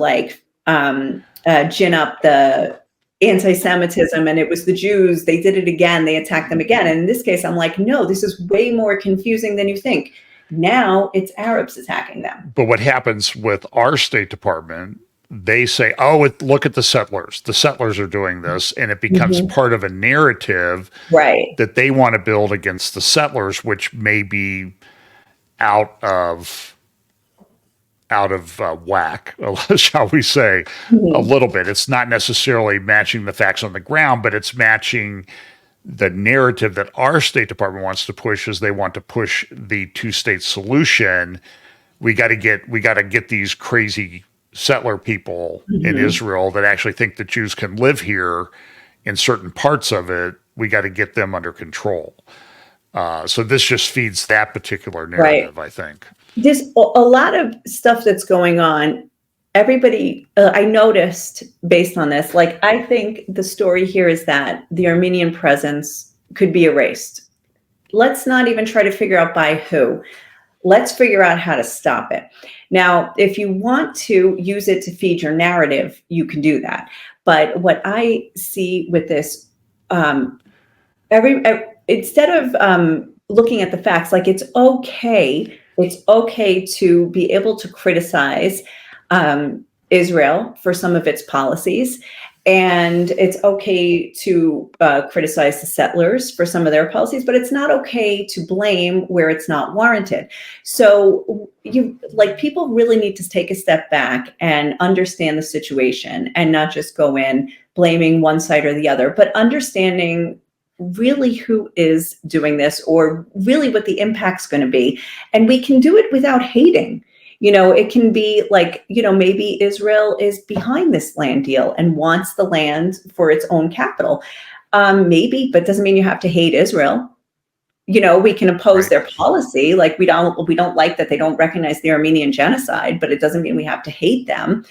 gin up the anti-Semitism, and it was the Jews. They did it again. They attacked them again. And in this case, I'm like, no, this is way more confusing than you think. Now it's Arabs attacking them. But what happens with our State Department, they say, oh, look at the settlers. The settlers are doing this. And it becomes part of a narrative that they want to build against the settlers, which may be out of whack, shall we say, a little bit. It's not necessarily matching the facts on the ground, but it's matching the narrative that our State Department wants to push. Is they want to push the two-state solution. We got to get these crazy settler people in Israel that actually think that Jews can live here in certain parts of it. We got to get them under control. So this just feeds that particular narrative, I think. There's a lot of stuff that's going on. Everybody, I noticed based on this, I think the story here is that the Armenian presence could be erased. Let's not even try to figure out by who. Let's figure out how to stop it. Now, if you want to use it to feed your narrative, you can do that. But what I see with this, instead of looking at the facts, it's okay to be able to criticize Israel for some of its policies. And it's okay to criticize the settlers for some of their policies, but it's not okay to blame where it's not warranted. So people really need to take a step back and understand the situation and not just go in blaming one side or the other, but understanding really who is doing this or really what the impact's going to be. And we can do it without hating. It can be maybe Israel is behind this land deal and wants the land for its own capital. Maybe, but doesn't mean you have to hate Israel. We can oppose their policy. We don't like that they don't recognize the Armenian genocide, but it doesn't mean we have to hate them.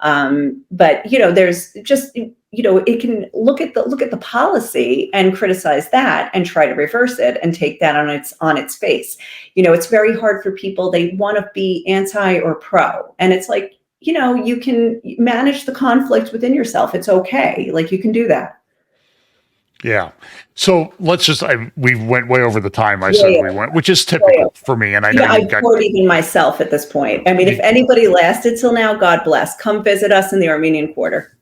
But there's just, it can look at the policy and criticize that and try to reverse it and take that on its face. It's very hard for people. They want to be anti or pro. And it's you can manage the conflict within yourself. It's okay. You can do that. Yeah. So let's just, we went way over the time we went, which is typical for me. And I know I've poured even myself at this point. I mean, if anybody lasted till now, God bless. Come visit us in the Armenian Quarter.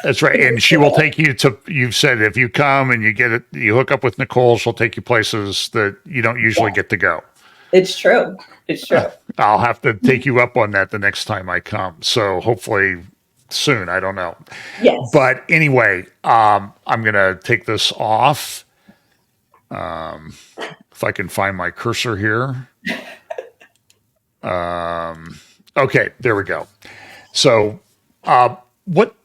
That's right. And she will take you to, you've said, if you come and you hook up with Nicole, she'll take you places that you don't usually get to go. It's true. It's true. I'll have to take you up on that the next time I come. So hopefully soon. I don't know. Yes. But anyway, I'm going to take this off. If I can find my cursor here. Okay, there we go. So, what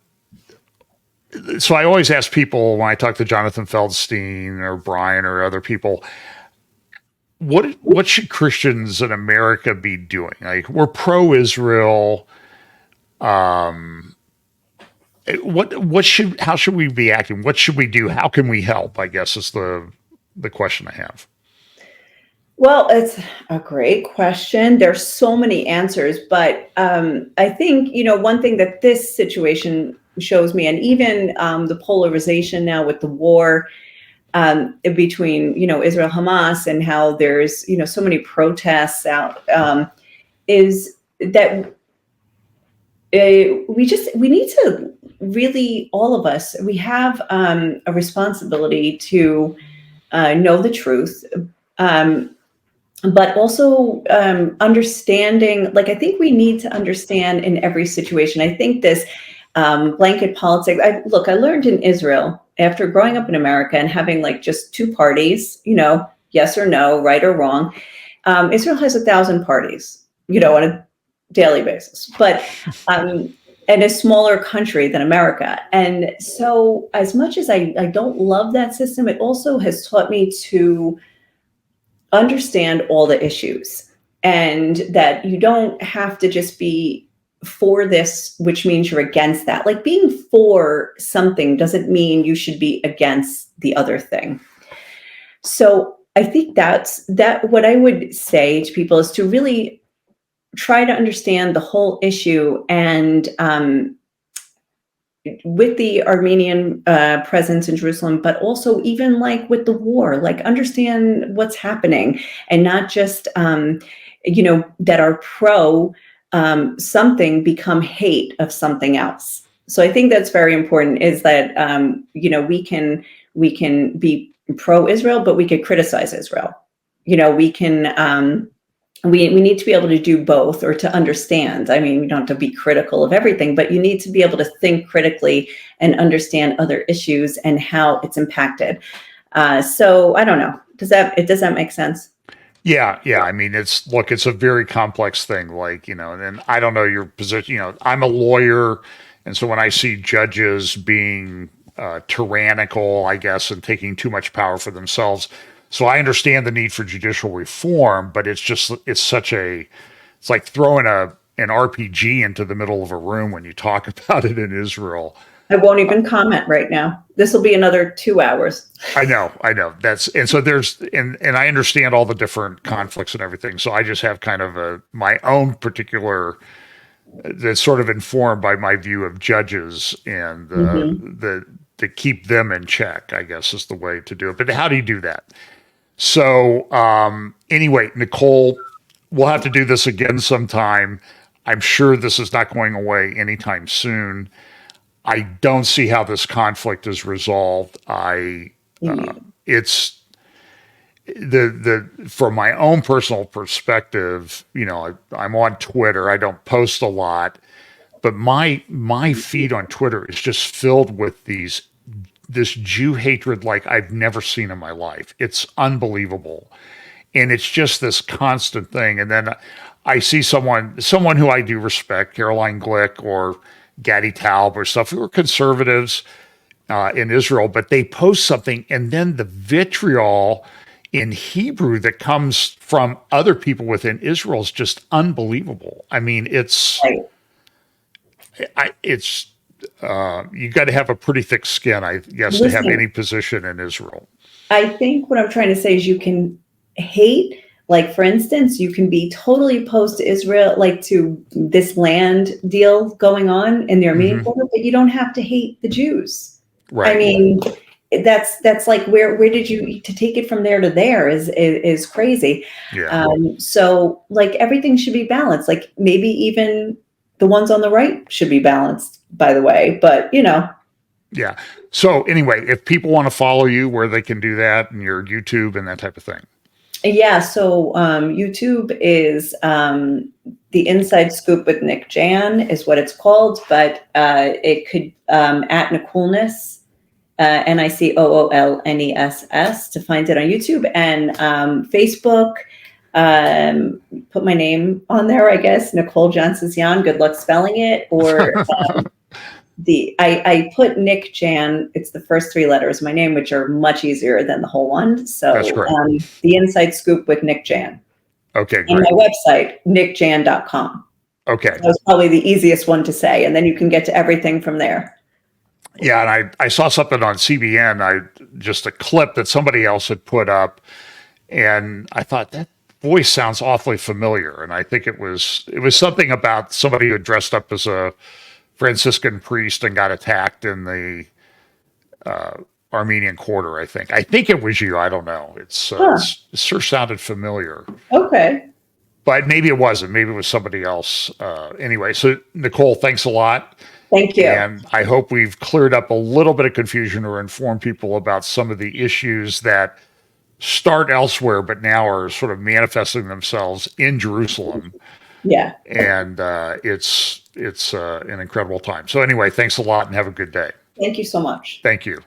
so I always ask people when I talk to Jonathan Feldstein or Brian or other people, what should Christians in America be doing? Like, we're pro-Israel. How should we be acting? What should we do? How can we help? I guess is the question I have. Well, it's a great question. There's so many answers, but I think, one thing that this situation shows me, and even the polarization now with the war between, Israel Hamas, and how there's, so many protests out, is that we need to really, all of us, we have a responsibility to know the truth. But also understanding, like, I think we need to understand in every situation. I think this blanket politics, I learned in Israel after growing up in America and having like just two parties, yes or no, right or wrong. Israel has 1,000 parties, on a daily basis, but and a smaller country than America. And so as much as I don't love that system, it also has taught me to understand all the issues, and that you don't have to just be for this, which means you're against that. Like, being for something doesn't mean you should be against the other thing. So I think that's what I would say to people is to really try to understand the whole issue, and with the Armenian presence in Jerusalem, but also even like with the war, like understand what's happening, and not just, that are pro something become hate of something else. So I think that's very important, is that, we can be pro-Israel, but we could criticize Israel. We can, we need to be able to do both, or to understand. I mean, we don't have to be critical of everything, but you need to be able to think critically and understand other issues and how it's impacted. So I don't know. Does that make sense? Yeah. I mean, it's a very complex thing. Like, and I don't know your position. I'm a lawyer, and so when I see judges being tyrannical, I guess, and taking too much power for themselves, so I understand the need for judicial reform, but it's like throwing an RPG into the middle of a room when you talk about it in Israel. I won't even comment right now. This will be another 2 hours. I know. And so and I understand all the different conflicts and everything. So I just have kind of my own particular, that's sort of informed by my view of judges, and to keep them in check, I guess, is the way to do it. But how do you do that? So anyway, Nicole, we'll have to do this again sometime. I'm sure this is not going away anytime soon. I don't see how this conflict is resolved. It's from my own personal perspective, I'm on Twitter. I don't post a lot, but my feed on Twitter is just filled with this Jew hatred like I've never seen in my life. It's unbelievable. And it's just this constant thing. And then I see someone who I do respect, Caroline Glick or Gadi Taub or stuff, who are conservatives in Israel, but they post something, and then the vitriol in Hebrew that comes from other people within Israel is just unbelievable. I mean, it's you got to have a pretty thick skin, I guess, to have any position in Israel. I think what I'm trying to say is you can hate, like, for instance, you can be totally opposed to Israel, like to this land deal going on in the Armenian border, but you don't have to hate the Jews. Right. I mean, that's like, where did you, to take it from there to there is crazy. Yeah. So like, everything should be balanced. Like, maybe even the ones on the right should be balanced, by the way, but Yeah. So anyway, if people want to follow you, where they can do that, and your YouTube and that type of thing. Yeah. So YouTube is The Inside Scoop with Nick Jan is what it's called, but it could at Nicoleness, NICOOLNESS, to find it on YouTube, and Facebook. Put my name on there, I guess, Nicole Jansezian. Good luck spelling it. Or I put Nick Jan. It's the first three letters of my name, which are much easier than the whole one. So That's great. The Inside Scoop with Nick Jan. Okay, And great. my website, nickjan.com. Okay. That was probably the easiest one to say, and then you can get to everything from there. Yeah, and I saw something on CBN, just a clip that somebody else had put up, and I thought that voice sounds awfully familiar. And I think it was something about somebody who had dressed up as a Franciscan priest and got attacked in the Armenian quarter. I think it was you. I don't know. It sure sounded familiar. Okay. But maybe it wasn't. Maybe it was somebody else. Anyway, so Nicole, thanks a lot. Thank you. And I hope we've cleared up a little bit of confusion or informed people about some of the issues that start elsewhere, but now are sort of manifesting themselves in Jerusalem. Yeah. And it's an incredible time. So anyway, thanks a lot and have a good day. Thank you so much. Thank you.